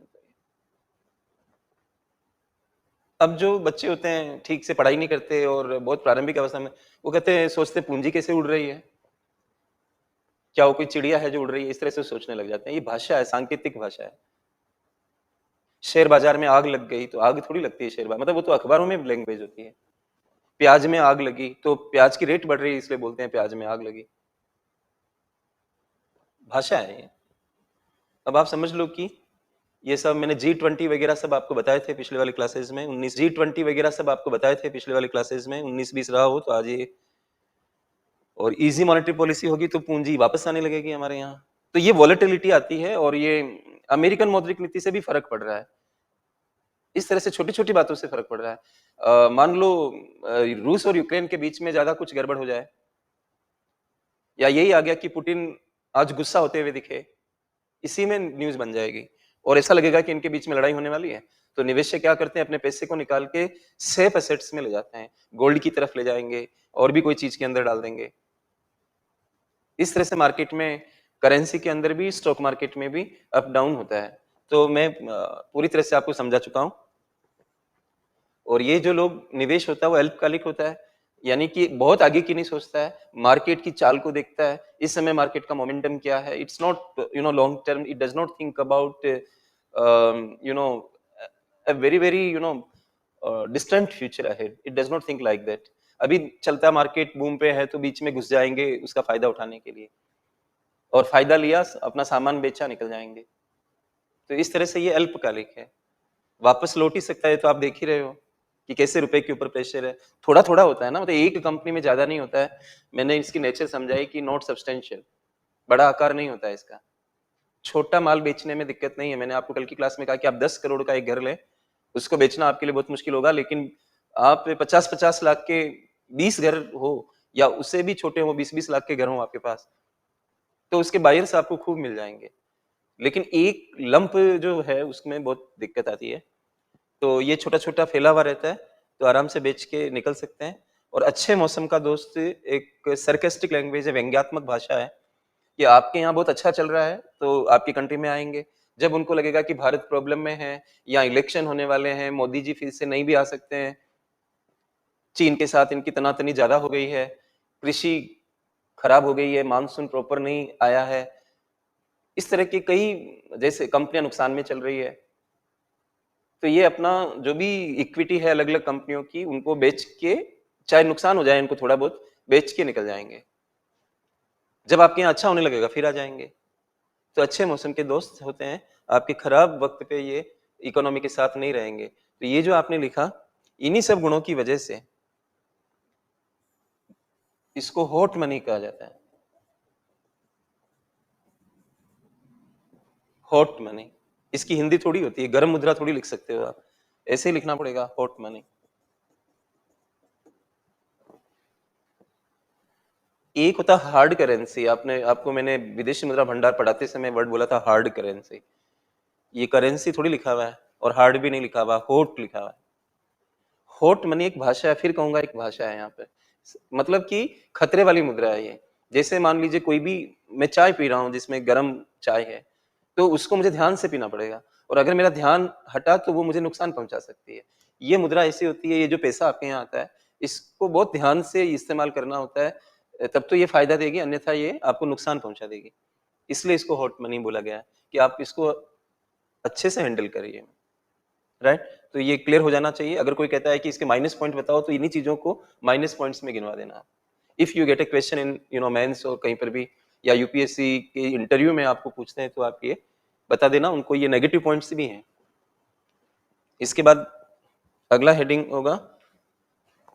अब जो बच्चे होते हैं, ठीक से पढ़ाई नहीं करते और बहुत प्रारंभिक अवस्था में, वो कहते हैं, सोचते पूंजी कैसे उड़ रही है, क्या वो कोई चिड़िया है जो उड़ रही है, इस तरह से सोचने लग जाते हैं। ये भाषा है, सांकेतिक भाषा है। शेयर बाजार में आग लग गई, तो आग थोड़ी लगती है शेयर बाजार, मतलब वो तो अखबारों में लैंग्वेज होती है। प्याज में आग लगी, तो प्याज की रेट बढ़ रही है, इसलिए बोलते हैं प्याज में आग लगी। भाषा है ये। अब आप समझ लो कि ये सब मैंने G20 वगैरह सब आपको बताए थे पिछले वाले क्लासेस में, 19 G20 वगैरह सब आपको बताए थे पिछले वाले क्लासेस में, 19-20 रहा हो तो आज ये। और इजी मॉनेटरी पॉलिसी होगी तो पूंजी वापस आने लगेगी हमारे यहाँ। तो ये वॉलेटिलिटी आती है, और ये अमेरिकन मौद्रिक नीति से भी फर्क पड़ रहा है। इस तरह से छोटी-छोटी बातों से फर्क पड़ रहा है। मान लो रूस और यूक्रेन के बीच में ज्यादा कुछ गड़बड़ हो जाए, या यही आ गया कि पुतिन आज गुस्सा होते हुए दिखे, इसी में न्यूज बन जाएगी, और ऐसा लगेगा कि इनके बीच में लड़ाई होने वाली है। तो निवेशक क्या करते हैं? अपने पैसे को निकाल के सेफ एसेट्स में ले जाते हैं, गोल्ड की तरफ ले जाएंगे, और भी कोई चीज के अंदर डाल देंगे। इस तरह से मार्केट में, करेंसी के अंदर भी, स्टॉक मार्केट में भी अप डाउन होता है। तो मैं पूरी तरह से आपको समझा चुका हूं। और ये जो लोग निवेश होता है वो अल्पकालिक होता है, यानी कि बहुत आगे की नहीं सोचता है, मार्केट की चाल को देखता है, इस समय मार्केट का मोमेंटम क्या है। It's not long term, it does not think about a very very distant future ahead, it does not think like that. अभी चलता मार्केट बूम पे है तो बीच में घुस जाएंगे उसका फायदा उठाने के लिए, और फायदा लिया, अपना सामान बेचा, निकल जाएंगे। तो इस तरह से ये अल्पकालिक है, वापस लौट ही सकता है। तो आप देख ही रहे हो कि कैसे रुपए के ऊपर प्रेशर है। थोड़ा थोड़ा होता है ना, मतलब एक कंपनी में ज्यादा नहीं होता है। मैंने इसकी नेचर समझाई कि नॉट सब्सटेंशियल, बड़ा आकार नहीं होता है इसका। छोटा माल बेचने में दिक्कत नहीं है। मैंने आपको कल की क्लास में कहा कि आप 10 करोड़ का एक घर ले, उसको बेचना आपके लिए बहुत मुश्किल होगा, लेकिन आप 50-50 लाख के 20 घर हो, या उससे भी छोटे हो, 20-20 लाख के घर हो आपके पास, तो उसके बायर्स आपको खूब मिल जाएंगे। लेकिन एक लंप जो है उसमें बहुत दिक्कत आती है। तो ये छोटा छोटा फैला हुआ रहता है, तो आराम से बेच के निकल सकते हैं। और अच्छे मौसम का दोस्त एक सरकेस्टिक लैंग्वेज है, व्यंग्यात्मक भाषा है, कि आपके यहाँ बहुत अच्छा चल रहा है तो आपकी कंट्री में आएंगे। जब उनको लगेगा कि भारत प्रॉब्लम में है, या इलेक्शन होने वाले हैं, मोदी जी फिर से नहीं भी आ सकते हैं, चीन के साथ इनकी तनातनी ज्यादा हो गई है, कृषि खराब हो गई है, मानसून प्रॉपर नहीं आया है, इस तरह की कई, जैसे कंपनियां नुकसान में चल रही है, तो ये अपना जो भी इक्विटी है अलग अलग कंपनियों की, उनको बेच के, चाहे नुकसान हो जाए इनको थोड़ा बहुत, बेच के निकल जाएंगे। जब आपके यहाँ अच्छा होने लगेगा फिर आ जाएंगे। तो अच्छे मौसम के दोस्त होते हैं, आपके खराब वक्त पे ये इकोनॉमी के साथ नहीं रहेंगे। तो ये जो आपने लिखा, इन्हीं सब गुणों की वजह से इसको हॉट मनी कहा जाता है। हॉट मनी, इसकी हिंदी थोड़ी होती है, गर्म मुद्रा थोड़ी लिख सकते हो आप, ऐसे ही लिखना पड़ेगा, हॉट मनी। एक होता हार्ड करेंसी, आपने, आपको मैंने विदेशी मुद्रा भंडार पढ़ाते समय वर्ड बोला था हार्ड करेंसी। ये करेंसी थोड़ी लिखा हुआ है, और हार्ड भी नहीं लिखा हुआ, होट लिखा हुआ है। होट मनी एक भाषा है, फिर कहूंगा एक भाषा है यहाँ पे, मतलब कि खतरे वाली मुद्रा है ये। जैसे मान लीजिए कोई भी, मैं चाय पी रहा हूँ जिसमें गर्म चाय है, तो उसको मुझे ध्यान से पीना पड़ेगा, और अगर मेरा ध्यान हटा तो वो मुझे नुकसान पहुंचा सकती है। ये मुद्रा ऐसी होती है, ये जो पैसा आपके यहाँ आता है, इसको बहुत ध्यान से इस्तेमाल करना होता है, तब तो ये फायदा देगी, अन्यथा ये आपको नुकसान पहुंचा देगी। इसलिए इसको हॉट मनी बोला गया है कि आप इसको अच्छे से हैंडल करिए, राइट। तो ये क्लियर हो जाना चाहिए। अगर कोई कहता है कि इसके माइनस पॉइंट बताओ, तो इन्हीं चीजों को माइनस पॉइंट्स में गिनवा देना। If you get a question in mains और कहीं पर भी, या यूपीएससी के इंटरव्यू में आपको पूछते हैं, तो आप ये बता देना उनको, ये नेगेटिव पॉइंट्स भी हैं। इसके बाद अगला हेडिंग होगा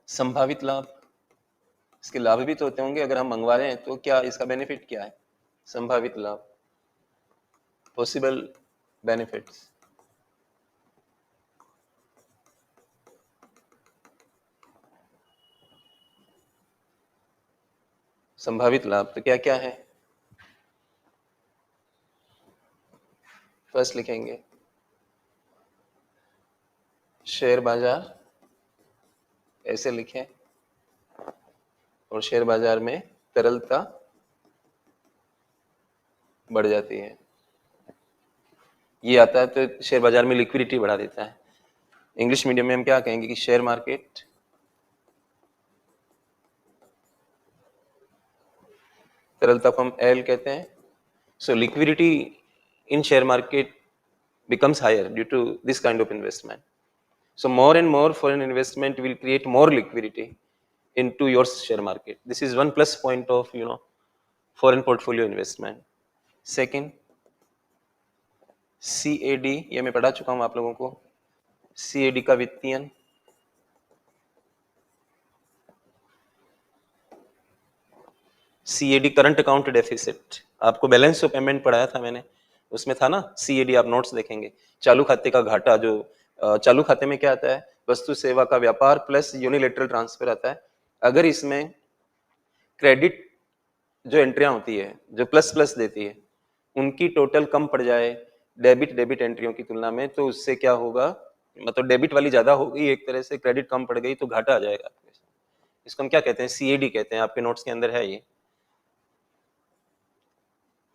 संभावित लाभ। इसके लाभ भी तो होते होंगे, अगर हम मंगवा रहे हैं तो क्या इसका बेनिफिट क्या है? संभावित लाभ, पॉसिबल बेनिफिट्स। संभावित लाभ तो क्या क्या है? फर्स्ट लिखेंगे शेयर बाजार, ऐसे लिखें, और शेयर बाजार में तरलता बढ़ जाती है। ये आता है तो शेयर बाजार में लिक्विडिटी बढ़ा देता है। इंग्लिश मीडियम में हम क्या कहेंगे कि शेयर मार्केट तरलता को हम एल कहते हैं। So liquidity in share market becomes higher due to this kind of investment. So more and more foreign investment will create more liquidity into your share market. This is one plus point of foreign portfolio investment. Second, CAD, ये मैं पढ़ा चुका हूं आप लोगों को। CAD का वित्तीयन, CAD करंट अकाउंट डेफिसिट, आपको बैलेंस ऑफ पेमेंट पढ़ाया था मैंने, उसमें था ना CAD, आप नोट्स देखेंगे। चालू खाते का घाटा, जो चालू खाते में क्या आता है, वस्तु सेवा का व्यापार प्लस यूनिलेटरल ट्रांसफर आता है। अगर इसमें क्रेडिट जो एंट्रियां होती है, जो प्लस प्लस देती है, उनकी टोटल कम पड़ जाए डेबिट एंट्रियों की तुलना में, तो उससे क्या होगा, मतलब डेबिट वाली ज्यादा होगी एक तरह से, क्रेडिट कम पड़ गई तो घाटा आ जाएगा। इसको हम क्या कहते हैं? CAD कहते हैं, आपके नोट्स के अंदर है ये।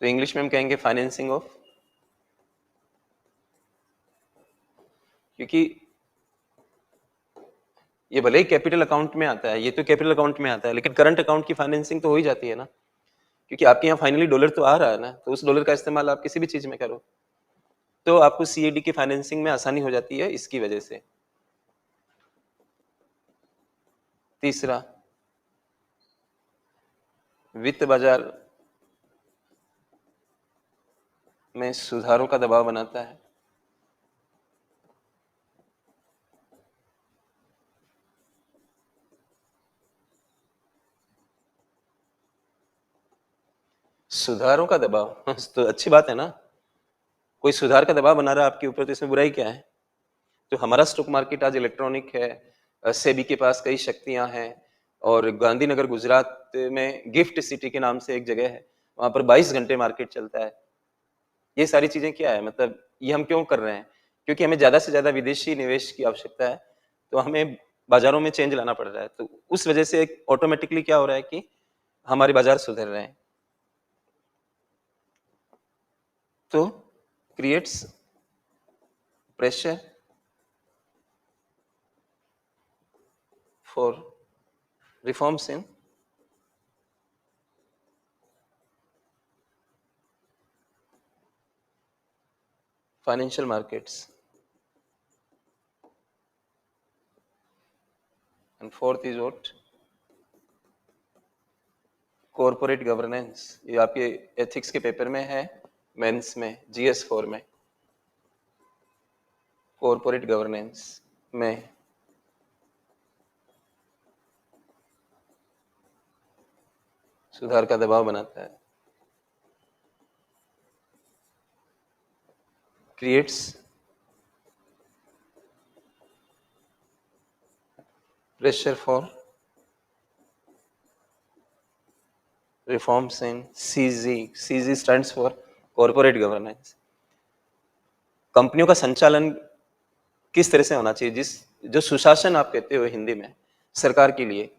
तो इंग्लिश में हम कहेंगे फाइनेंसिंग ऑफ, क्योंकि ये भले ही कैपिटल अकाउंट में आता है, ये तो कैपिटल अकाउंट में आता है, लेकिन करंट अकाउंट की फाइनेंसिंग तो हो ही जाती है ना, क्योंकि आपके यहाँ फाइनली डॉलर तो आ रहा है ना, तो उस डॉलर का इस्तेमाल आप किसी भी चीज में करो, तो आपको CAD की फाइनेंसिंग में आसानी हो जाती है इसकी वजह से। तीसरा, वित्त बाजार में सुधारों का दबाव बनाता है। सुधारों का दबाव तो अच्छी बात है ना, कोई सुधार का दबाव बना रहा है आपके ऊपर, तो इसमें बुराई क्या है? तो हमारा स्टॉक मार्केट आज इलेक्ट्रॉनिक है, सेबी के पास कई शक्तियां हैं, और गांधीनगर गुजरात में गिफ्ट सिटी के नाम से एक जगह है, वहां पर 22 घंटे मार्केट चलता है। ये सारी चीजें क्या है, मतलब ये हम क्यों कर रहे हैं? क्योंकि हमें ज्यादा से ज्यादा विदेशी निवेश की आवश्यकता है, तो हमें बाजारों में चेंज लाना पड़ रहा है, तो उस वजह से ऑटोमेटिकली क्या हो रहा है कि हमारे बाजार सुधर रहे हैं। तो creates pressure for reforms in financial markets. And fourth is what? Corporate governance. ये आपके एथिक्स के पेपर में है, मेंस में, GS4 में। कॉर्पोरेट गवर्नेंस में सुधार का दबाव बनाता है। Creates pressure for reforms in CG। CG stands for corporate governance. कंपनियों का संचालन किस तरह से होना चाहिए, जो सुशासन आप कहते हो हिंदी में सरकार के लिए,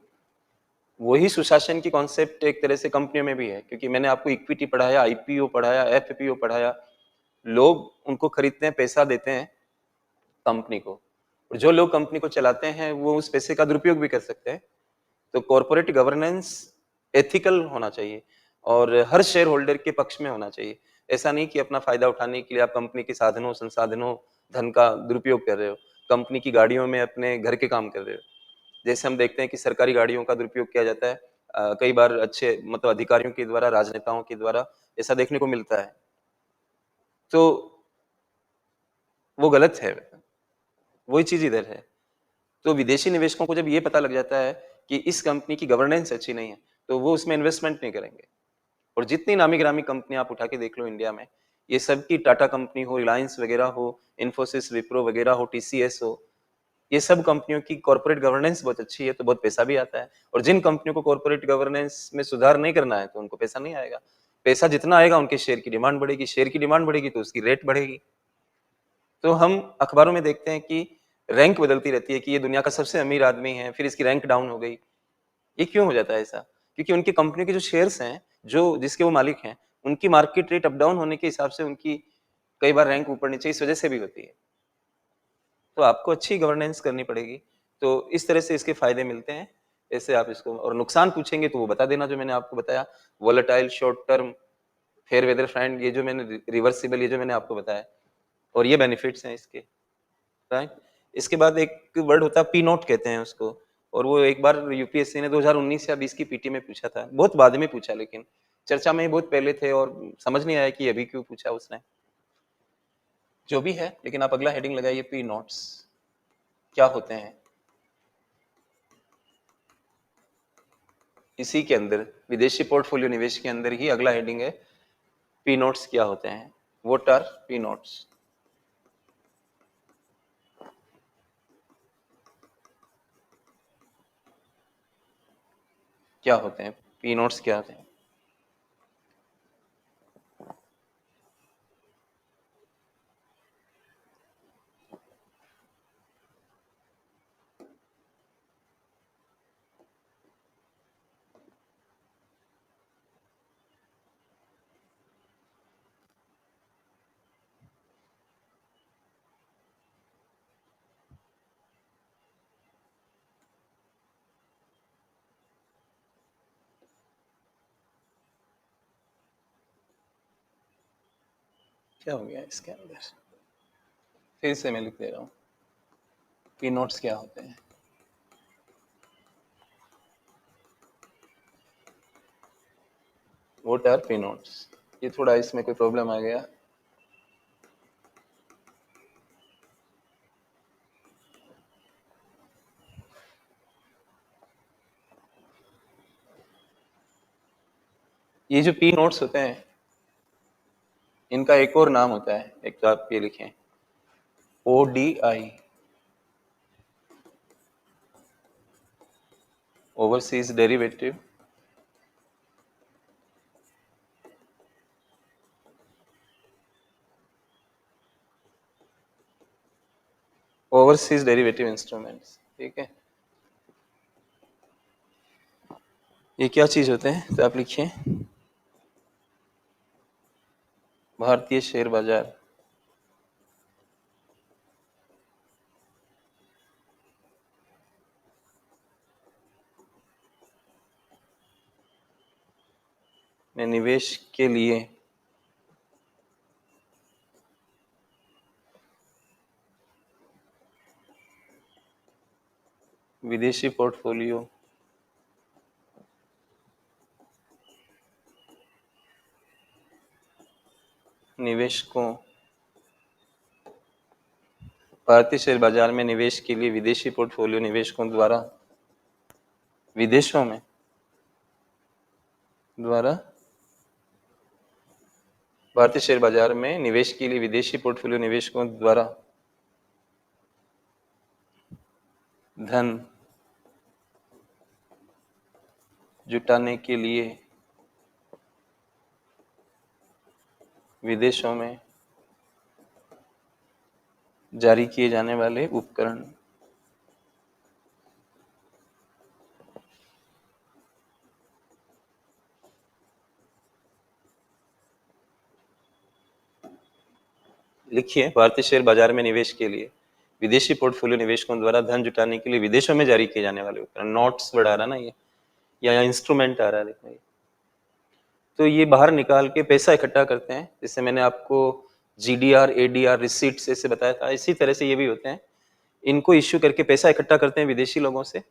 वही सुशासन की कॉन्सेप्ट एक तरह से कंपनियों में भी है, क्योंकि मैंने आपको इक्विटी पढ़ाया, IPO पढ़ाया, FPO पढ़ाया, लोग उनको खरीदते हैं, पैसा देते हैं कंपनी को, और जो लोग कंपनी को चलाते हैं वो उस पैसे का दुरुपयोग भी कर सकते हैं। तो कॉर्पोरेट गवर्नेंस एथिकल होना चाहिए और हर शेयर होल्डर के पक्ष में होना चाहिए। ऐसा नहीं कि अपना फायदा उठाने के लिए आप कंपनी के साधनों, संसाधनों, धन का दुरुपयोग कर रहे हो, कंपनी की गाड़ियों में अपने घर के काम कर रहे हो। जैसे हम देखते हैं कि सरकारी गाड़ियों का दुरुपयोग किया जाता है, कई बार अच्छे मतलब अधिकारियों के द्वारा, राजनेताओं के द्वारा ऐसा देखने को मिलता है। तो वो गलत है, वही चीज़ इधर है। तो विदेशी निवेशकों को जब ये पता लग जाता है कि इस कंपनी की गवर्नेंस अच्छी नहीं है, तो वो उसमें इन्वेस्टमेंट नहीं करेंगे। और जितनी नामी-गिरामी कंपनियाँ आप उठा के देख लो इंडिया में, ये सब की टाटा कंपनी हो, रिलायंस वगैरह हो, इन्फोसिस, विप्रो वगैरह हो, टीसीएस हो, ये सब कंपनियों की कॉर्पोरेट गवर्नेंस बहुत अच्छी है, तो बहुत पैसा भी आता है। और जिन कंपनियों को कॉर्पोरेट गवर्नेंस में सुधार नहीं करना है, तो उनको पैसा नहीं आएगा। पैसा जितना आएगा, उनके शेयर की डिमांड बढ़ेगी, शेयर की डिमांड बढ़ेगी, तो उसकी रेट बढ़ेगी। तो हम अखबारों में देखते हैं कि रैंक बदलती रहती है कि ये दुनिया का सबसे अमीर आदमी है, फिर इसकी रैंक डाउन हो गई। ये क्यों हो जाता है ऐसा? क्योंकि उनकी कंपनी के जो शेयर्स हैं, जो जिसके वो मालिक हैं, उनकी मार्केट रेट अप डाउन होने के हिसाब से उनकी कई बार रैंक ऊपर-नीचे इस वजह से भी होती है। तो आपको अच्छी गवर्नेंस करनी पड़ेगी। तो इस तरह से इसके फ़ायदे मिलते हैं। ऐसे आप इसको, और नुकसान पूछेंगे तो वो बता देना जो मैंने आपको बताया, volatile, short term, fair weather friend, ये जो मैंने रिवर्सिबल, ये जो मैंने आपको बताया, और ये बेनिफिट्स हैं इसके, राइट? इसके बाद एक वर्ड होता है पी नोट कहते हैं उसको, और वो एक बार यूपीएससी ने 2019 या 20 की पीटी में पूछा था। बहुत बाद में पूछा, लेकिन चर्चा में बहुत पहले थे और समझ नहीं आया कि अभी क्यों पूछा उसने। जो भी है, लेकिन आप अगला हेडिंग लगाइए, पी नोट्स क्या होते हैं। इसी के अंदर विदेशी पोर्टफोलियो निवेश के अंदर ही अगला हेडिंग है, पी नोट्स क्या होते हैं। What R P notes? क्या होते हैं पी नोट्स? क्या होते हैं? क्या हो गया इसके अंदर? फिर से मैं लिख दे रहा हूँ, पी नोट्स क्या होते हैं। What R P notes? ये थोड़ा इसमें कोई प्रॉब्लम आ गया। ये जो पी नोट्स होते हैं, इनका एक और नाम होता है, एक तो आप ये लिखें, ODI, overseas derivative overseas derivative instruments. ठीक है, ये क्या चीज होते हैं? तो आप लिखिए, भारतीय शेयर बाजार में निवेश के लिए विदेशी पोर्टफोलियो निवेशकों, भारतीय शेयर बाजार में निवेश के लिए विदेशी पोर्टफोलियो निवेशकों द्वारा विदेशों में द्वारा भारतीय शेयर बाजार में निवेश के लिए विदेशी पोर्टफोलियो निवेशकों द्वारा धन जुटाने के लिए विदेशों में जारी किए जाने वाले उपकरण। लिखिए, भारतीय शेयर बाजार में निवेश के लिए विदेशी पोर्टफोलियो निवेशकों द्वारा धन जुटाने के लिए विदेशों में जारी किए जाने वाले उपकरण, नोट्स वर्ड आ रहा ना ये, या इंस्ट्रूमेंट आ रहा है, देखो ये। तो ये बाहर निकाल के पैसा इकट्ठा करते हैं, जैसे मैंने आपको जीडीआर, एडीआर, रिसीट्स ऐसे बताया था, इसी तरह से ये भी होते हैं। इनको इश्यू करके पैसा इकट्ठा करते हैं विदेशी लोगों से,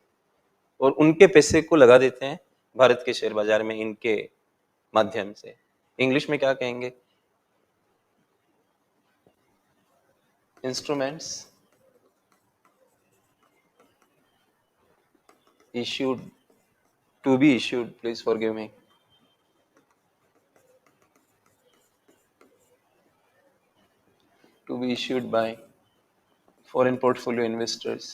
और उनके पैसे को लगा देते हैं भारत के शेयर बाजार में इनके माध्यम से। इंग्लिश में क्या कहेंगे? Instruments issued, to be issued, please forgive me, to be issued by foreign portfolio investors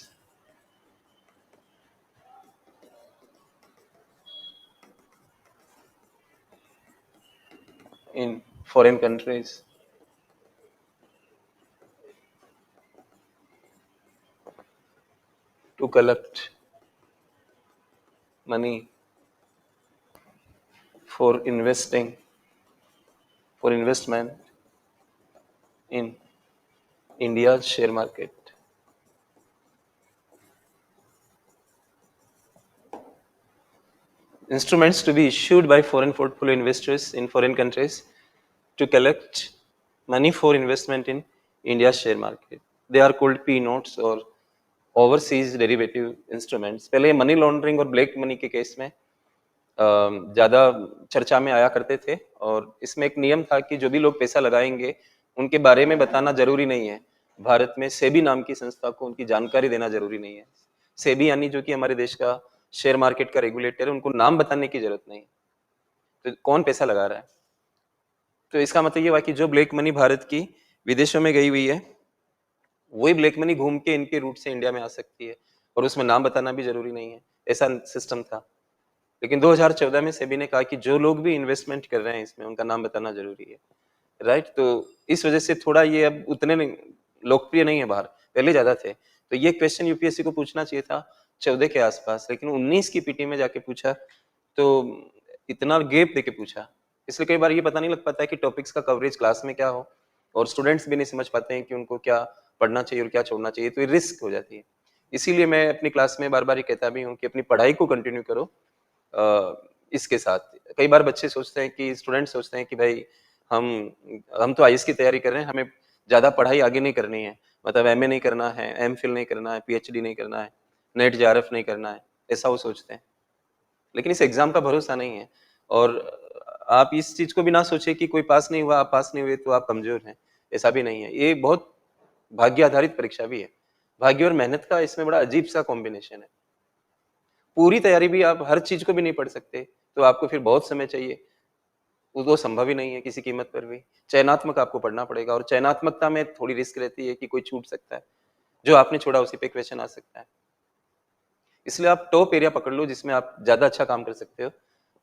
in foreign countries to collect money for investing, for investment in India's share market. Instruments to be issued by foreign portfolio investors in foreign countries to collect money for investment in India's share market. They are called P notes or overseas derivative instruments. पहले money laundering और black money के case में ज़्यादा चर्चा में आया करते थे, और इसमें एक नियम था कि जो भी लोग पैसा लगाएंगे उनके बारे में बताना जरूरी नहीं है। भारत में सेबी नाम की संस्था को उनकी जानकारी देना जरूरी नहीं है। सेबी यानी जो कि हमारे देश का शेयर मार्केट का रेगुलेटर है, उनको नाम बताने की जरूरत नहीं है। तो कौन पैसा लगा रहा है, तो इसका मतलब ये हुआ कि जो ब्लैक मनी भारत की विदेशों में गई हुई है, वही ब्लैक मनी घूम के इनके रूट से इंडिया में आ सकती है, और उसमें नाम बताना भी जरूरी नहीं है। ऐसा सिस्टम था। लेकिन 2014 में सेबी ने कहा कि जो लोग भी इन्वेस्टमेंट कर रहे हैं इसमें, उनका नाम बताना जरूरी है, राइट। तो इस वजह से थोड़ा ये अब उतने लोकप्रिय नहीं है बाहर, पहले ज्यादा थे। तो ये क्वेश्चन यूपीएससी को पूछना चाहिए था 14 के आसपास, लेकिन 19 की पीटी में जाके पूछा, तो इतना गैप देके पूछा, इसलिए कई बार ये पता नहीं लग पाता है कि टॉपिक्स का कवरेज क्लास में क्या हो, और स्टूडेंट्स भी नहीं समझ पाते हैं कि उनको क्या पढ़ना चाहिए और क्या छोड़ना चाहिए, तो ये रिस्क हो जाती है। इसीलिए मैं अपनी क्लास में बार बार ये कहता भी हूँ कि अपनी पढ़ाई को कंटिन्यू करो इसके साथ। कई बार बच्चे सोचते हैं कि स्टूडेंट सोचते हैं कि भाई हम हम तो आईएएस की तैयारी कर रहे हैं, हमें ज्यादा पढ़ाई आगे नहीं करनी है, मतलब एमए नहीं करना है, एमफिल नहीं करना है, पीएचडी नहीं करना है, नेट जेआरएफ नहीं करना है, ऐसा वो सोचते हैं। लेकिन इस एग्जाम का भरोसा नहीं है, और आप इस चीज को भी ना सोचे कि कोई पास नहीं हुआ, आप पास नहीं हुए तो आप कमजोर हैं, ऐसा भी नहीं है। ये बहुत भाग्य आधारित परीक्षा भी है। भाग्य और मेहनत का इसमें बड़ा अजीब सा कॉम्बिनेशन है। पूरी तैयारी भी आप हर चीज को भी नहीं पढ़ सकते, तो आपको फिर बहुत समय चाहिए, वो संभव ही नहीं है किसी कीमत पर भी। चयनात्मक आपको पढ़ना पड़ेगा, और चयनात्मकता में थोड़ी रिस्क रहती है कि कोई छूट सकता है, जो आपने छोड़ा उसी पे क्वेश्चन आ सकता है। इसलिए आप टॉप एरिया पकड़ लो जिसमें आप ज्यादा अच्छा काम कर सकते हो।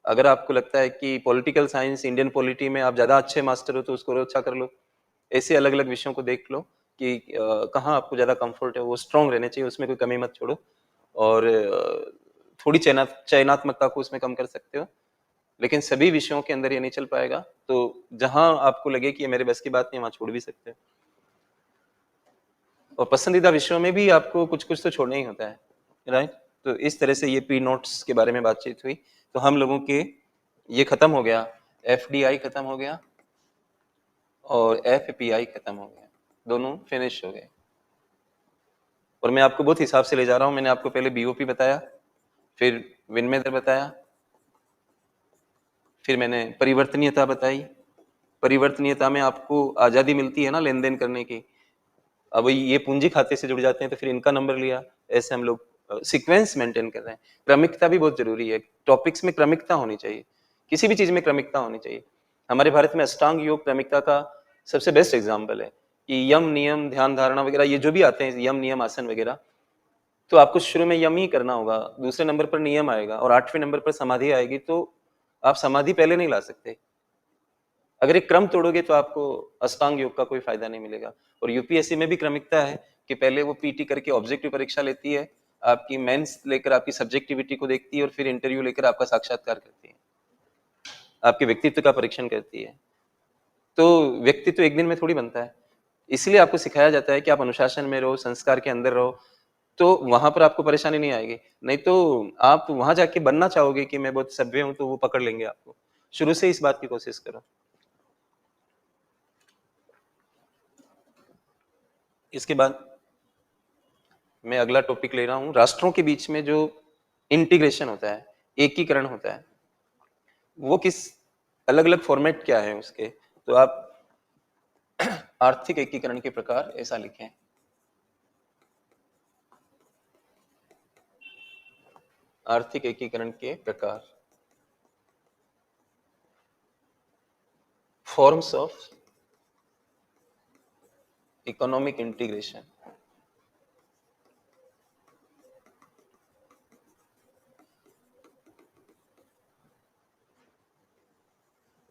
अगर आपको लगता है कि पॉलिटिकल साइंस, इंडियन पॉलिटी में आप ज्यादा अच्छे मास्टर हो, तो उसको और अच्छा कर लो। ऐसे अलग अलग विषयों को देख लो कि कहाँ आपको ज्यादा कंफर्ट है, वो स्ट्रांग रहने चाहिए, उसमें कोई कमी मत छोड़ो। और थोड़ी चयनात्मकता को उसमें कम कर सकते हो, लेकिन सभी विषयों के अंदर ये नहीं चल पाएगा। तो जहां आपको लगे कि ये मेरे बस की बात नहीं, वहां छोड़ भी सकते हो। और पसंदीदा विषयों में भी आपको कुछ कुछ तो छोड़ना ही होता है, राइट। तो इस तरह से ये पी नोट्स के बारे में बातचीत हुई। तो हम लोगों के ये खत्म हो गया, एफडीआई खत्म हो गया और एफपीआई खत्म हो गया, दोनों फिनिश हो गए। और मैं आपको बहुत हिसाब से ले जा रहा हूं। मैंने आपको पहले बीओपी बताया, फिर विनिमय दर बताया, फिर मैंने परिवर्तनीयता बताई। परिवर्तनीयता में आपको आजादी मिलती है ना लेन देन करने की। अब ये पूंजी खाते से जुड़ जाते हैं तो फिर इनका नंबर लिया। ऐसे हम लोग सीक्वेंस मेंटेन कर रहे हैं। क्रमिकता भी बहुत जरूरी है, टॉपिक्स में क्रमिकता होनी चाहिए, किसी भी चीज में क्रमिकता होनी चाहिए। हमारे भारत में अष्टांग योग क्रमिकता का सबसे बेस्ट एग्जाम्पल है कि यम, नियम, ध्यान, धारणा वगैरह ये जो भी आते हैं, यम, नियम, आसन वगैरह, तो आपको शुरू में यम ही करना होगा, दूसरे नंबर पर नियम आएगा, और 8वें नंबर पर समाधि आएगी। तो आप समाधि पहले नहीं ला सकते। अगर एक क्रम तोड़ोगे तो आपको अष्टांग योग का कोई फायदा नहीं मिलेगा। और यूपीएससी में भी क्रमिकता है कि पहले वो पीटी करके ऑब्जेक्टिव परीक्षा लेती है, आपकी मेंस लेकर आपकी सब्जेक्टिविटी को देखती है, और फिर इंटरव्यू लेकर आपका साक्षात्कार करती है, आपके व्यक्तित्व का परीक्षण करती है। तो व्यक्तित्व एक दिन में थोड़ी बनता है। इसलिए आपको सिखाया जाता है कि आप अनुशासन में रहो, संस्कार के अंदर रहो, तो वहाँ पर आपको परेशानी नहीं आएगी। नहीं तो आप वहाँ जाके बनना चाहोगे कि मैं बहुत सभ्य हूँ, तो वो पकड़ लेंगे आपको। शुरू से इस बात की कोशिश करो। इसके बाद मैं अगला टॉपिक ले रहा हूँ, राष्ट्रों के बीच में जो इंटीग्रेशन होता है, एकीकरण होता है, वो किस अलग-अलग फॉर्मेट क्या है उसके? तो आप आर्थिक एकीकरण के प्रकार ऐसा लिखें। आर्थिक एकीकरण के प्रकार, फॉर्म्स ऑफ इकोनॉमिक इंटीग्रेशन।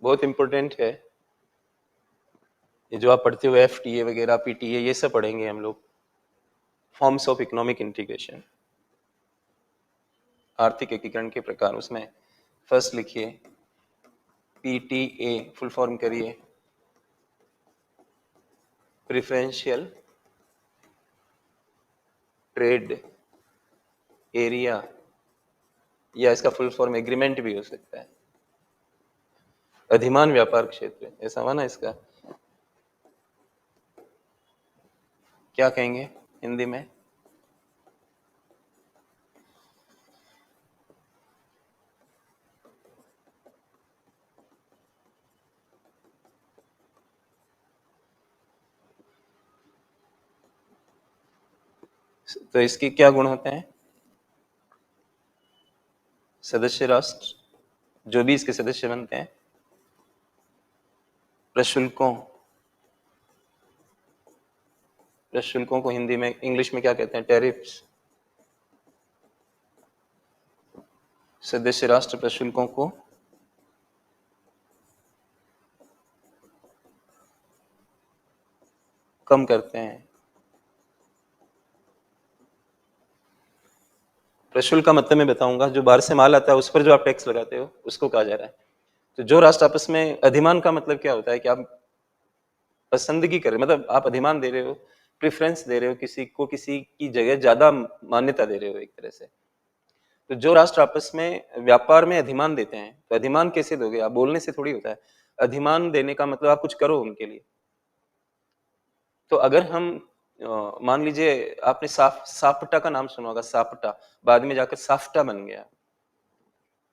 बहुत इंपॉर्टेंट है। ये जो आप पढ़ते हो एफटीए वगैरह, पीटीए, ये सब पढ़ेंगे हम लोग। फॉर्म्स ऑफ इकोनॉमिक इंटीग्रेशन, आर्थिक एकीकरण के प्रकार। उसमें फर्स्ट लिखिए पीटीए, फुल फॉर्म करिए प्रिफरेंशियल ट्रेड एरिया, या इसका फुल फॉर्म एग्रीमेंट भी हो सकता है। अधिमान व्यापार क्षेत्र, ऐसा हुआ ना इसका, क्या कहेंगे हिंदी में? तो इसके क्या गुण होते हैं? सदस्य राष्ट्र जो भी इसके सदस्य बनते हैं, प्रशुल्कों, प्रशुल्कों को हिंदी में, इंग्लिश में क्या कहते हैं? टैरिफ्स। सदस्य राष्ट्र प्रशुल्कों को कम करते हैं। प्रशुल्क का मतलब मैं बताऊंगा, जो बाहर से माल आता है उस पर जो आप टैक्स लगाते हो उसको कहा जा रहा है। तो जो राष्ट्र आपस में, अधिमान का मतलब क्या होता है कि आप पसंदगी कर रहे हो, मतलब आप अधिमान दे रहे हो, प्रेफरेंस दे रहे हो, किसी को किसी की जगह ज्यादा मान्यता दे रहे हो एक तरह से। तो जो राष्ट्र आपस में व्यापार में अधिमान देते हैं, तो अधिमान कैसे दोगे? आप बोलने से थोड़ी होता है। अधिमान देने का मतलब आप कुछ करो उनके लिए। तो अगर हम मान लीजिए, आपने साफ्टा का नाम सुना होगा, साफ्टा, बाद में जाकर साफ्टा बन गया।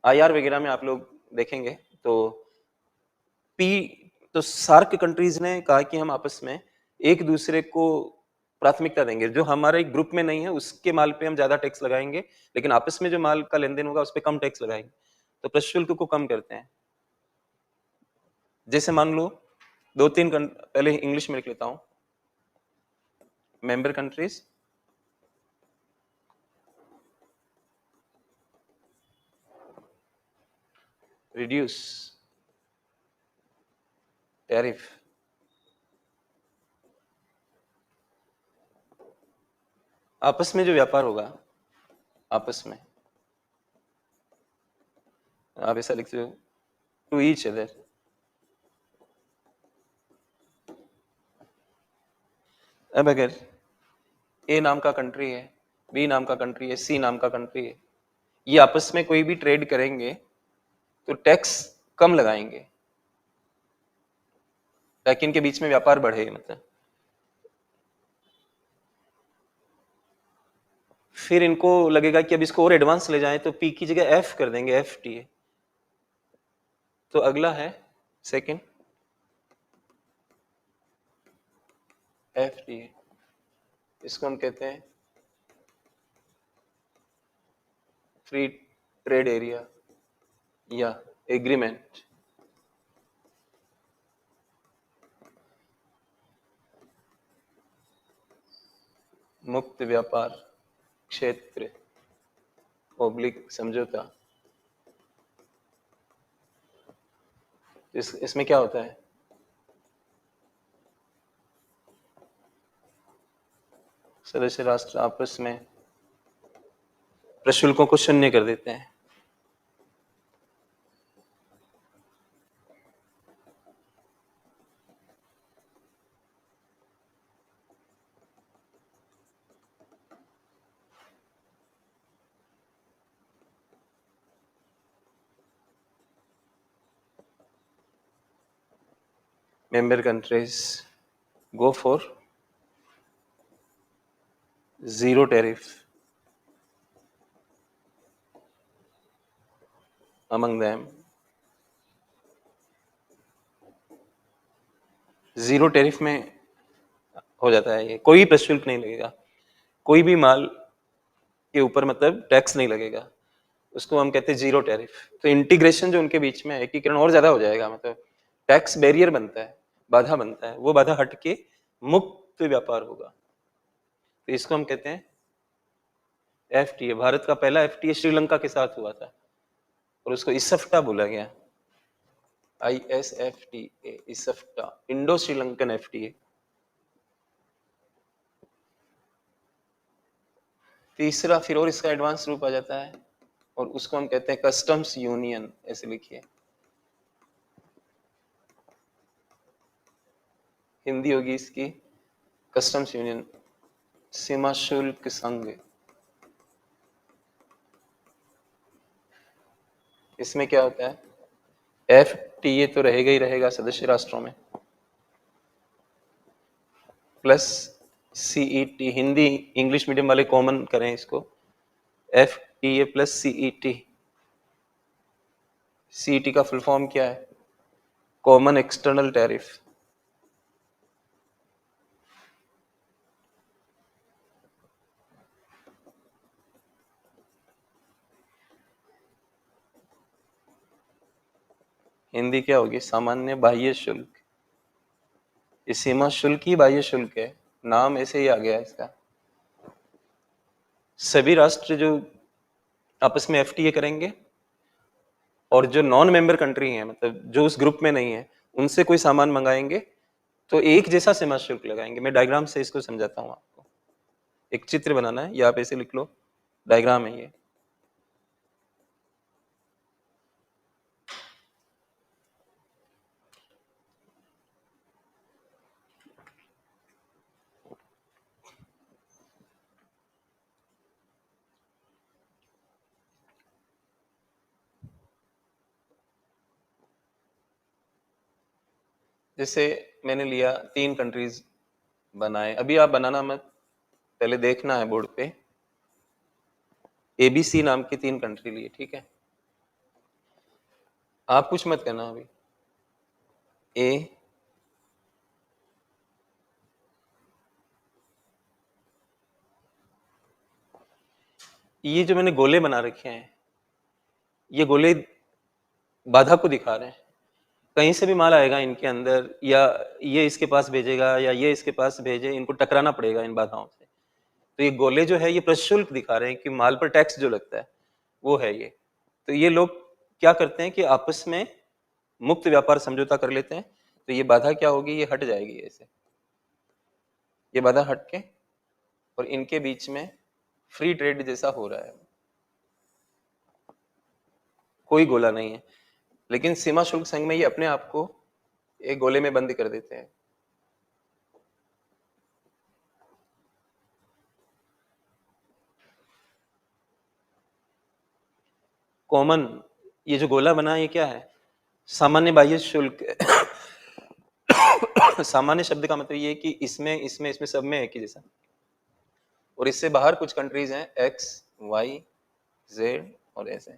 आईआर वगैरह में आप लोग देखेंगे तो पी तो सार्क कंट्रीज ने कहा कि हम आपस में एक दूसरे को प्राथमिकता देंगे, जो हमारे ग्रुप में नहीं है उसके माल पे हम ज्यादा टैक्स लगाएंगे, लेकिन आपस में जो माल का लेन देन होगा उस पर कम टैक्स लगाएंगे। तो प्रशुल्क को कम करते हैं। जैसे मान लो पहले इंग्लिश में लिख लेता हूं। मेंबर कंट्रीज रिड्यूस टैरिफ, आपस में जो व्यापार होगा, आपस में आप ऐसा लिखते हो, टू ईच अदर। अब अगर ए नाम का कंट्री है, बी नाम का कंट्री है, सी नाम का कंट्री है, ये आपस में कोई भी ट्रेड करेंगे तो टैक्स कम लगाएंगे ताकि इनके बीच में व्यापार बढ़े, मतलब। फिर इनको लगेगा कि अब इसको और एडवांस ले जाएं, तो पी की जगह एफ कर देंगे, एफ टी ए। तो अगला है सेकंड, एफ टी ए। इसको हम कहते हैं फ्री ट्रेड एरिया या एग्रीमेंट। मुक्त व्यापार क्षेत्र ओब्लिक समझौता। इसमें क्या होता है? सदस्य राष्ट्र आपस में प्रशुल्कों को शून्य कर देते हैं। member countries go for zero tariff among them. Zero tariff में हो जाता है ये, कोई प्रशुल्क नहीं लगेगा, कोई भी माल के ऊपर मतलब टैक्स नहीं लगेगा, उसको हम कहते हैं जीरो टैरिफ। तो इंटीग्रेशन जो उनके बीच में है, एकीकरण और ज्यादा हो जाएगा, मतलब टैक्स बैरियर बनता है, बाधा बनता है, वो बाधा हट के मुक्त व्यापार होगा। तो इसको हम कहते हैं एफटीए। भारत का पहला एफटीए श्रीलंका के साथ हुआ था और उसको इसफ्टा बोला गया, ISFTA, इसफ्टा, इंडो श्रीलंकन एफटीए। तीसरा फिर और इसका एडवांस रूप आ जाता है और उसको हम कहते हैं कस्टम्स यूनियन, ऐसे लिखिए, हिंदी होगी इसकी कस्टम्स यूनियन, सीमा शुल्क संघ। इसमें क्या होता है, एफटीए तो रहेगा ही रहेगा सदस्य राष्ट्रों में, plus CET, Hindi English medium वाले कॉमन करें इसको, एफटीए प्लस सीईटी। सीईटी का फुल फॉर्म क्या है, कॉमन एक्सटर्नल टैरिफ। हिंदी क्या होगी, सामान्य बाह्य शुल्क। ये सीमा शुल्क ही बाह्य शुल्क है, नाम ऐसे ही आ गया है इसका। सभी राष्ट्र जो आपस में एफटीए करेंगे और जो नॉन मेंबर कंट्री हैं, मतलब जो उस ग्रुप में नहीं है, उनसे कोई सामान मंगाएंगे तो एक जैसा सीमा शुल्क लगाएंगे। मैं डायग्राम से इसको समझाता हूँ आपको, एक चित्र बनाना है, या आप ऐसे लिख लो, डायग्राम है ये। जैसे मैंने लिया 3 कंट्रीज बनाए, अभी आप बनाना मत, पहले देखना है बोर्ड पे। ABC नाम की 3 कंट्री लिए, ठीक है, आप कुछ मत करना अभी। ए, ये जो मैंने गोले बना रखे हैं, ये गोले बाधा को दिखा रहे हैं। कहीं से भी माल आएगा इनके अंदर, या ये इसके पास भेजेगा या ये इसके पास भेजे, इनको टकराना पड़ेगा इन बाधाओं से। तो ये गोले जो है ये प्रशुल्क दिखा रहे हैं कि माल पर टैक्स जो लगता है वो है ये। तो ये लोग क्या करते हैं कि आपस में मुक्त व्यापार समझौता कर लेते हैं, तो ये बाधा क्या होगी, ये हट जाएगी ऐसे, ये बाधा हट के और इनके बीच में फ्री ट्रेड जैसा हो रहा है, कोई गोला नहीं है। लेकिन सीमा शुल्क संघ में ये अपने आप को एक गोले में बंद कर देते हैं। कॉमन, ये जो गोला बना है ये क्या है, सामान्य बाह्य शुल्क। सामान्य शब्द का मतलब ये है कि इसमें सब में एक ही जैसा, और इससे बाहर कुछ कंट्रीज हैं X, Y, Z और ऐसे।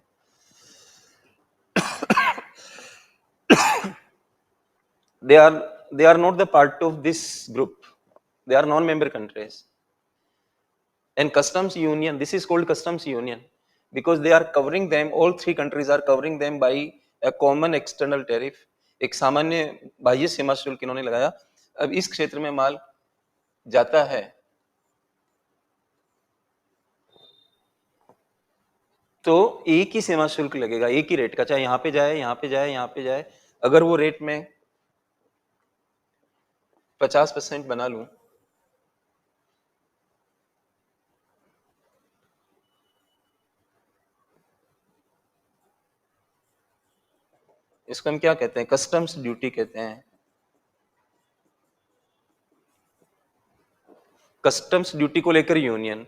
they are not the part of this group, they are non member countries, and customs union, this is called customs union because they are covering them, all 3 countries are covering them by a common external tariff, एक सामान्य बाह्य सीमा शुल्क इन्होंने लगाया। अब इस क्षेत्र में माल जाता है तो एक ही सीमा शुल्क लगेगा, एक ही रेट का, चाहे यहाँ पे जाए, यहाँ पे जाए, यहाँ पे जाए। अगर वो रेट में 50% बना लूं, इसको हम क्या कहते हैं, कस्टम्स ड्यूटी कहते हैं। कस्टम्स ड्यूटी को लेकर यूनियन,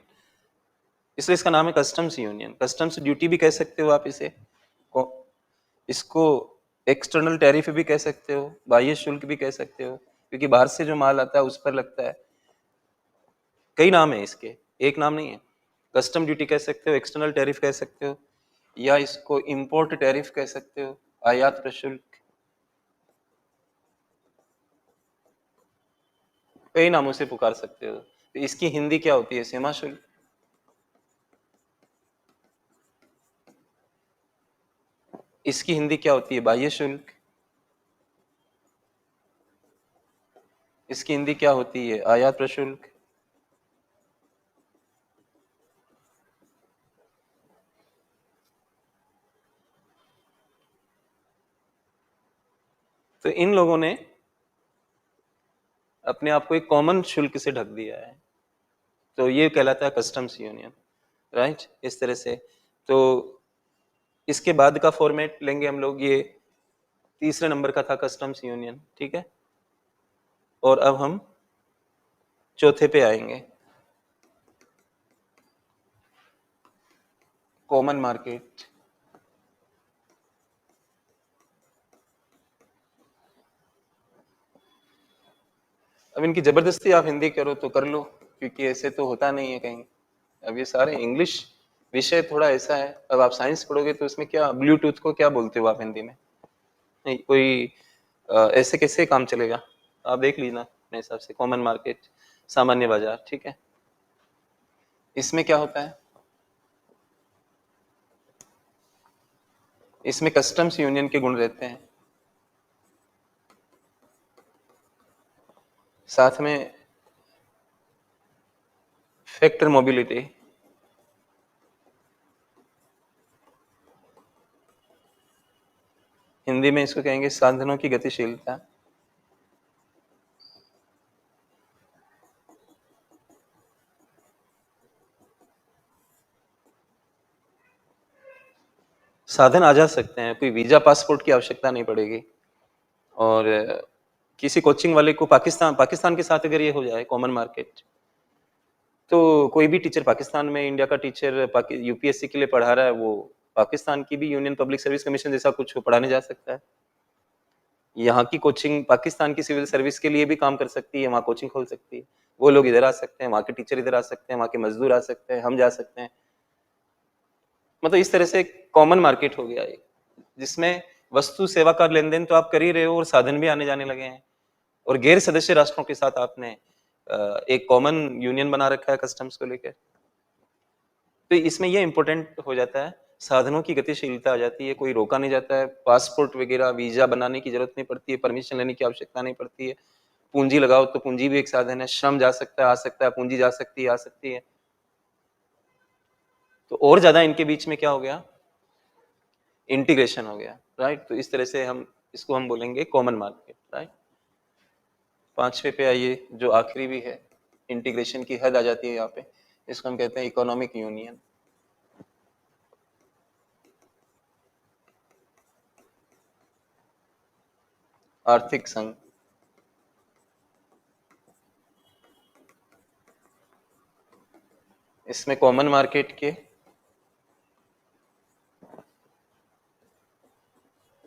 इसलिए इसका नाम है कस्टम्स यूनियन। कस्टम्स ड्यूटी भी कह सकते हो आप इसे, इसको एक्सटर्नल टैरिफ भी कह सकते हो, बाह्य शुल्क भी कह सकते हो, क्योंकि बाहर से जो माल आता है उस पर लगता है। कई नाम है इसके, एक नाम नहीं है। कस्टम ड्यूटी कह सकते हो, एक्सटर्नल टैरिफ कह सकते हो, या इसको इंपोर्ट टैरिफ कह सकते हो, आयात प्रशुल्क, कई नामों से पुकार सकते हो। तो इसकी हिंदी क्या होती है? सीमा शुल्क। इसकी हिंदी क्या होती है? बाह्य शुल्क। इसकी हिंदी क्या होती है? आयात प्रशुल्क। तो इन लोगों ने अपने आप को एक कॉमन शुल्क से ढक दिया है, तो ये कहलाता है कस्टम्स यूनियन, राइट? इस तरह से। तो इसके बाद का फॉर्मेट लेंगे हम लोग, ये तीसरे नंबर का था कस्टम्स यूनियन, ठीक है। और अब हम चौथे पे आएंगे, कॉमन मार्केट। अब इनकी जबरदस्ती आप हिंदी करो तो कर लो, क्योंकि ऐसे तो होता नहीं है कहीं। अब ये सारे इंग्लिश विषय थोड़ा ऐसा है। अब आप साइंस पढ़ोगे तो उसमें क्या, ब्लूटूथ को क्या बोलते हो आप हिंदी में? नहीं, कोई ऐसे कैसे काम चलेगा? आप देख लीजिए ना अपने हिसाब से। कॉमन मार्केट, सामान्य बाजार, ठीक है। इसमें क्या होता है? इसमें कस्टम्स यूनियन के गुण रहते हैं, साथ में फैक्टर मोबिलिटी, हिंदी में इसको कहेंगे साधनों की गतिशीलता। साधन आ जा सकते हैं, कोई वीजा पासपोर्ट की आवश्यकता नहीं पड़ेगी। और किसी कोचिंग वाले को पाकिस्तान पाकिस्तान के साथ अगर ये हो जाए कॉमन मार्केट, तो कोई भी टीचर पाकिस्तान में, इंडिया का टीचर यूपीएससी के लिए पढ़ा रहा है, वो पाकिस्तान की भी यूनियन पब्लिक सर्विस कमीशन जैसा कुछ पढ़ाने जा सकता है। यहाँ की कोचिंग पाकिस्तान की सिविल सर्विस के लिए भी काम कर सकती है, वहाँ कोचिंग खोल सकती है। वो लोग इधर आ सकते हैं, वहाँ के टीचर इधर आ सकते हैं, वहाँ के मजदूर आ सकते हैं, हम जा सकते हैं। मतलब इस तरह से कॉमन मार्केट हो गया एक, जिसमें वस्तु सेवा का लेन देन तो आप कर ही रहे हो और साधन भी आने जाने लगे हैं। और गैर सदस्य राष्ट्रों के साथ आपने एक कॉमन यूनियन बना रखा है कस्टम्स को लेकर। तो इसमें यह इंपॉर्टेंट हो जाता है, साधनों की गतिशीलता आ जाती है, कोई रोका नहीं जाता है। पासपोर्ट वगैरह वीजा बनाने की जरूरत नहीं पड़ती है, परमिशन लेने की आवश्यकता नहीं पड़ती है। पूंजी लगाओ तो पूंजी भी एक साधन है, श्रम जा सकता है आ सकता है, पूंजी जा सकती है आ सकती है। तो और ज्यादा इनके बीच में क्या हो गया? इंटीग्रेशन हो गया, राइट? तो इस तरह से हम इसको हम बोलेंगे कॉमन मार्केट, राइट। पांचवे पे आइए, जो आखिरी भी है, इंटीग्रेशन की हद आ जाती है यहाँ पे। इसको हम कहते हैं इकोनॉमिक यूनियन, आर्थिक संघ। इसमें कॉमन मार्केट के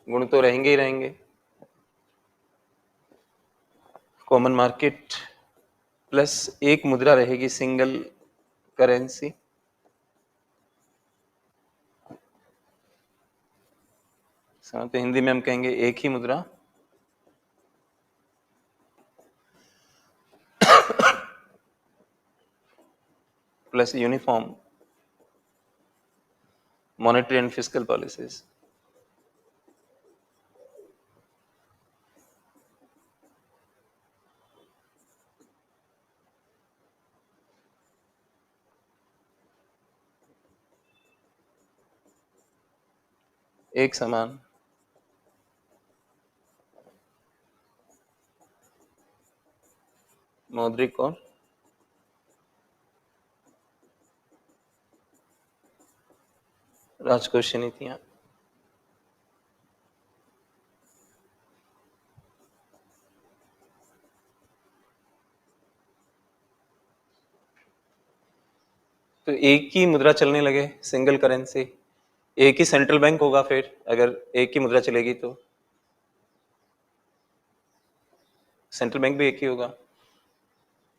गुण तो रहेंगे ही रहेंगे। कॉमन मार्केट प्लस एक मुद्रा रहेगी, सिंगल करेंसी। तो हिंदी में हम कहेंगे एक ही मुद्रा। Plus uniform monetary and fiscal policies. एक समान मौद्रिक और राजकोषीय नीतियां। तो एक ही मुद्रा चलने लगे, सिंगल करेंसी, एक ही सेंट्रल बैंक होगा फिर अगर एक ही मुद्रा चलेगी तो। सेंट्रल बैंक भी एक ही होगा।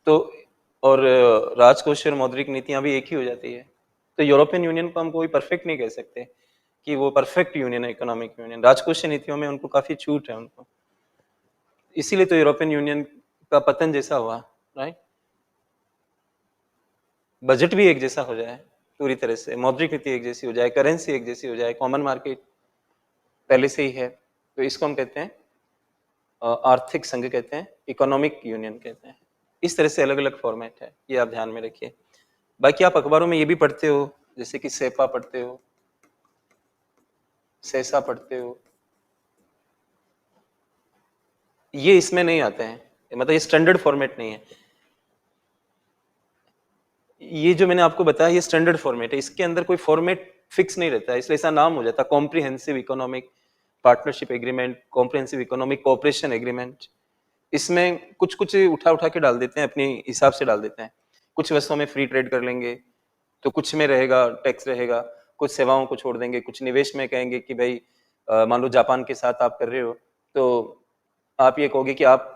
तो और राजकोषीय और मौद्रिक नीतियां भी एक ही हो जाती है। तो यूरोपियन यूनियन को हम कोई परफेक्ट नहीं कह सकते कि वो परफेक्ट यूनियन है, इकोनॉमिक यूनियन। राजकोषीय नीतियों में उनको काफी छूट है उनको, इसीलिए तो यूरोपियन यूनियन का पतन जैसा हुआ, राइट। बजट भी एक जैसा हो जाए पूरी तरह से, मौद्रिक नीति एक जैसी हो जाए, करेंसी एक जैसी हो जाए, कॉमन मार्केट पहले से ही है, तो इसको हम कहते हैं आर्थिक संघ कहते हैं, इकोनॉमिक यूनियन कहते हैं। इस तरह से अलग अलग फॉर्मेट है, ये आप ध्यान में रखिए। बाकी आप अखबारों में ये भी पढ़ते हो, जैसे कि सेपा पढ़ते हो, सेसा पढ़ते हो, ये इसमें नहीं आते हैं, मतलब ये स्टैंडर्ड फॉर्मेट नहीं है। ये जो मैंने आपको बताया ये स्टैंडर्ड फॉर्मेट है, इसके अंदर कोई फॉर्मेट फिक्स नहीं रहता है, इसलिए ऐसा नाम हो जाता है comprehensive economic partnership agreement, comprehensive economic cooperation agreement. इसमें कुछ कुछ उठा उठा के डाल देते हैं, अपने हिसाब से डाल देते हैं। कुछ वस्तुओं में फ्री ट्रेड कर लेंगे, तो कुछ में रहेगा टैक्स रहेगा, कुछ सेवाओं को छोड़ देंगे, कुछ निवेश में कहेंगे कि भाई मान लो जापान के साथ आप कर रहे हो, तो आप ये कहोगे कि आप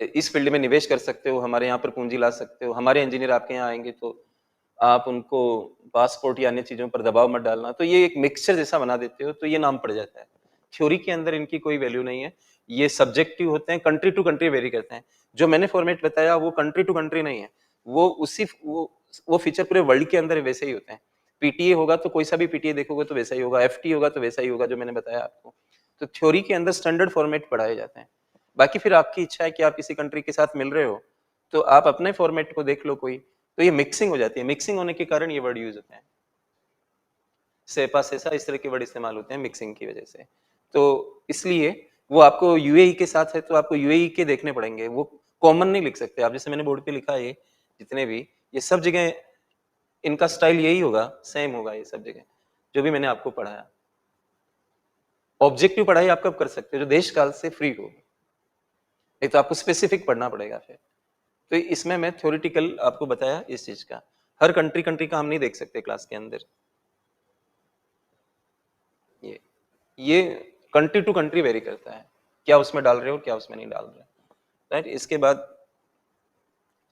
इस फील्ड में निवेश कर सकते हो, हमारे यहाँ पर पूंजी ला सकते हो, हमारे इंजीनियर आपके यहाँ आएंगे तो आप उनको पासपोर्ट या अन्य चीजों पर दबाव मत डालना। तो ये एक मिक्सचर जैसा बना देते हो, तो ये नाम पड़ जाता है। थ्योरी के अंदर इनकी कोई वैल्यू नहीं है, ये सब्जेक्टिव होते हैं, कंट्री टू कंट्री वेरी करते हैं। जो मैंने फॉर्मेट बताया वो कंट्री टू कंट्री नहीं है, वो उसी वो फीचर पूरे वर्ल्ड के अंदर वैसे ही होते हैं। पीटीए होगा तो कोई सा भी पीटीए देखोगे तो वैसा ही होगा, एफटी होगा तो वैसा ही होगा, जो मैंने बताया आपको। तो थ्योरी के अंदर स्टैंडर्ड फॉर्मेट पढ़ाए जाते हैं। बाकी फिर आपकी इच्छा है कि आप किसी कंट्री के साथ मिल रहे हो, तो आप अपने फॉर्मेट को देख लो कोई, तो ये मिक्सिंग हो जाती है। मिक्सिंग होने के कारण ये वर्ड यूज होते हैं, सेपा सेसा इस तरह के वर्ड इस्तेमाल होते हैं मिक्सिंग की वजह से। तो इसलिए वो आपको यूएई के साथ है तो आपको यूएई के देखने पड़ेंगे, वो कॉमन नहीं लिख सकते आप। जैसे मैंने बोर्ड पे लिखा है, जितने भी ये सब जगह इनका स्टाइल यही होगा, सेम होगा ये सब जगह, जो भी मैंने आपको पढ़ाया। ऑब्जेक्टिव पढ़ाई आप कब कर सकते हो, जो देश काल से फ्री हो, नहीं तो आपको स्पेसिफिक पढ़ना पड़ेगा फिर। तो इसमें मैं थ्योरेटिकल आपको बताया इस चीज का, हर कंट्री कंट्री का हम नहीं देख सकते क्लास के अंदर। ये ये कंट्री टू कंट्री वेरी करता है, क्या उसमें डाल रहे हो क्या उसमें नहीं डाल रहे, राइट। इसके बाद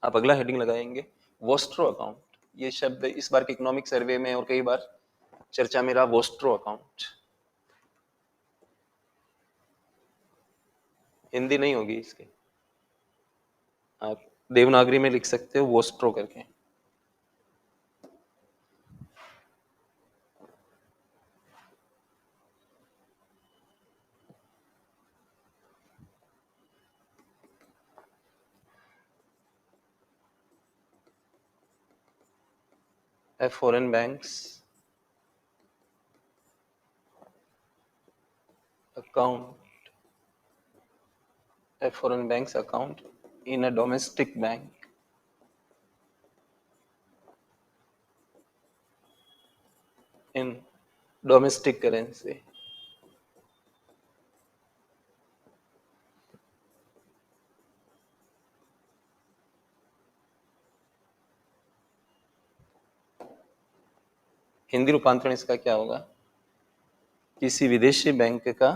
आप अगला हेडिंग लगाएंगे वोस्ट्रो अकाउंट। ये शब्द इस बार के इकोनॉमिक सर्वे में और कई बार चर्चा में रहा, वोस्ट्रो अकाउंट। हिंदी नहीं होगी इसकी, आप देवनागरी में लिख सकते हो वोस्ट्रो करके। Foreign banks account, a foreign bank's account in a domestic bank in domestic currency। Hindi रूपांतरण इसका क्या होगा, किसी विदेशी बैंक का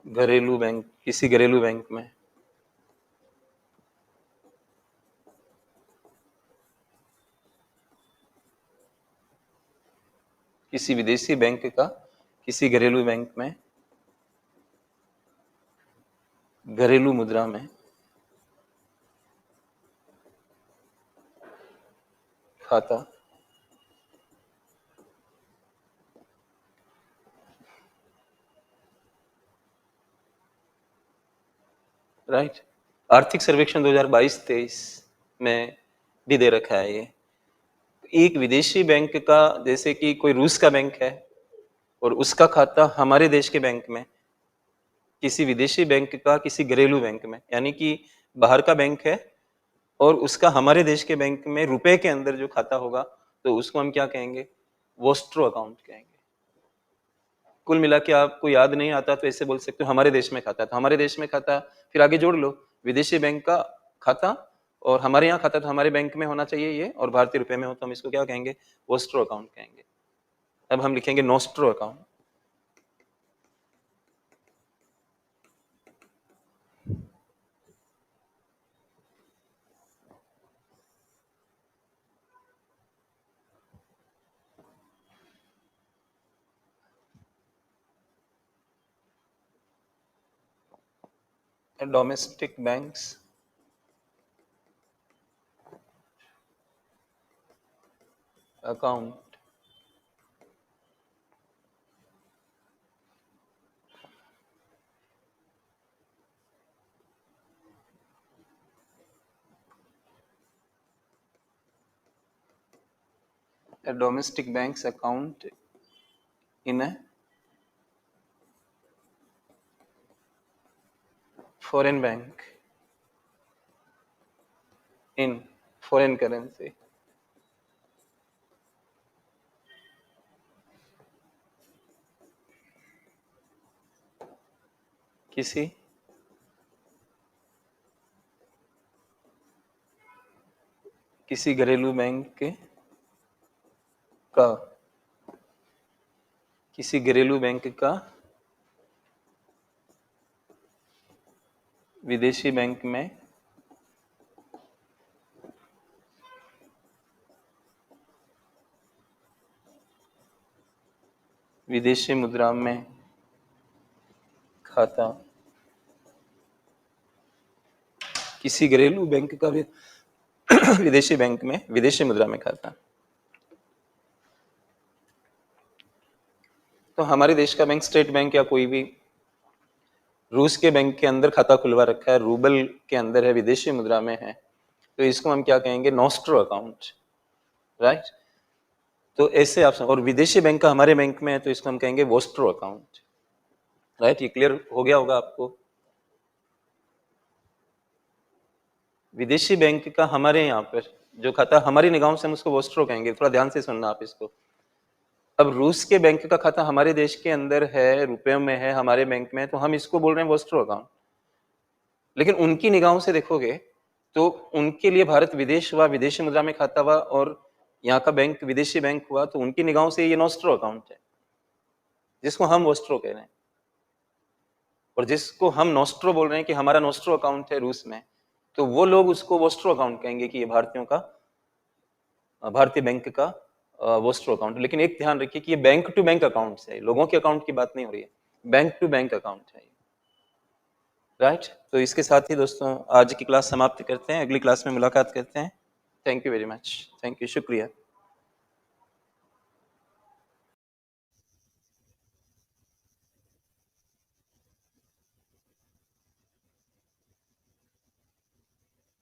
घरेलू बैंक, किसी घरेलू बैंक में किसी विदेशी बैंक का किसी घरेलू बैंक में घरेलू मुद्रा में खाता राइट। आर्थिक सर्वेक्षण 2022-23 में भी दे रखा है ये। एक विदेशी बैंक का, जैसे कि कोई रूस का बैंक है और उसका खाता हमारे देश के बैंक में, किसी विदेशी बैंक का किसी घरेलू बैंक में, यानी कि बाहर का बैंक है और उसका हमारे देश के बैंक में रुपए के अंदर जो खाता होगा, तो उसको हम क्या कहेंगे, वोस्ट्रो अकाउंट कहेंगे। कुल मिला के आपको याद नहीं आता तो ऐसे बोल सकते हो हमारे देश में खाता, तो हमारे देश में खाता, फिर आगे जोड़ लो विदेशी बैंक का खाता और हमारे यहाँ खाता तो हमारे बैंक में होना चाहिए ये, और भारतीय रुपए में हो तो हम इसको क्या कहेंगे, वोस्ट्रो अकाउंट कहेंगे। अब हम लिखेंगे nostro account. Domestic banks account a domestic bank's account in a foreign bank in foreign currency किसी किसी घरेलू बैंक का किसी घरेलू बैंक का विदेशी बैंक में विदेशी मुद्रा में खाता, किसी घरेलू बैंक का विदेशी बैंक में विदेशी मुद्रा में खाता। तो हमारे देश का बैंक स्टेट बैंक या कोई भी रूस के बैंक के अंदर खाता खुलवा रखा है, रूबल के अंदर है, विदेशी मुद्रा में है, तो इसको हम क्या कहेंगे, नोस्ट्रो अकाउंट, राइट। तो ऐसे आप, और विदेशी बैंक का हमारे बैंक में है तो इसको हम कहेंगे वोस्ट्रो अकाउंट, राइट। ये क्लियर हो गया होगा आपको। विदेशी बैंक का हमारे यहाँ पर जो खाता हमारी निगाहों से हम उसको वोस्ट्रो कहेंगे, थोड़ा ध्यान से सुनना आप इसको। अब रूस के बैंक का खाता हमारे देश के अंदर है, रुपए में है, हमारे बैंक में है, तो हम इसको बोल रहे हैं वोस्ट्रो अकाउंट। लेकिन उनकी निगाहों से देखोगे तो उनके लिए भारत विदेश हुआ, विदेशी मुद्रा में खाता हुआ, और यहाँ का बैंक विदेशी बैंक हुआ, तो उनकी निगाहों से ये नोस्ट्रो अकाउंट है, जिसको हम वोस्ट्रो कह रहे हैं। और जिसको हम नोस्ट्रो बोल रहे हैं कि हमारा नोस्ट्रो अकाउंट है रूस में, तो वो लोग उसको वोस्ट्रो अकाउंट कहेंगे कि ये भारतीयों का, भारतीय बैंक का वोस्ट्रो अकाउंट। लेकिन एक ध्यान रखिए कि ये बैंक टू बैंक अकाउंट है, लोगों के अकाउंट की बात नहीं हो रही है, बैंक टू बैंक अकाउंट है, राइट। तो इसके साथ ही दोस्तों आज की क्लास समाप्त करते हैं, अगली क्लास में मुलाकात करते हैं। Thank you very much, thank you, शुक्रिया।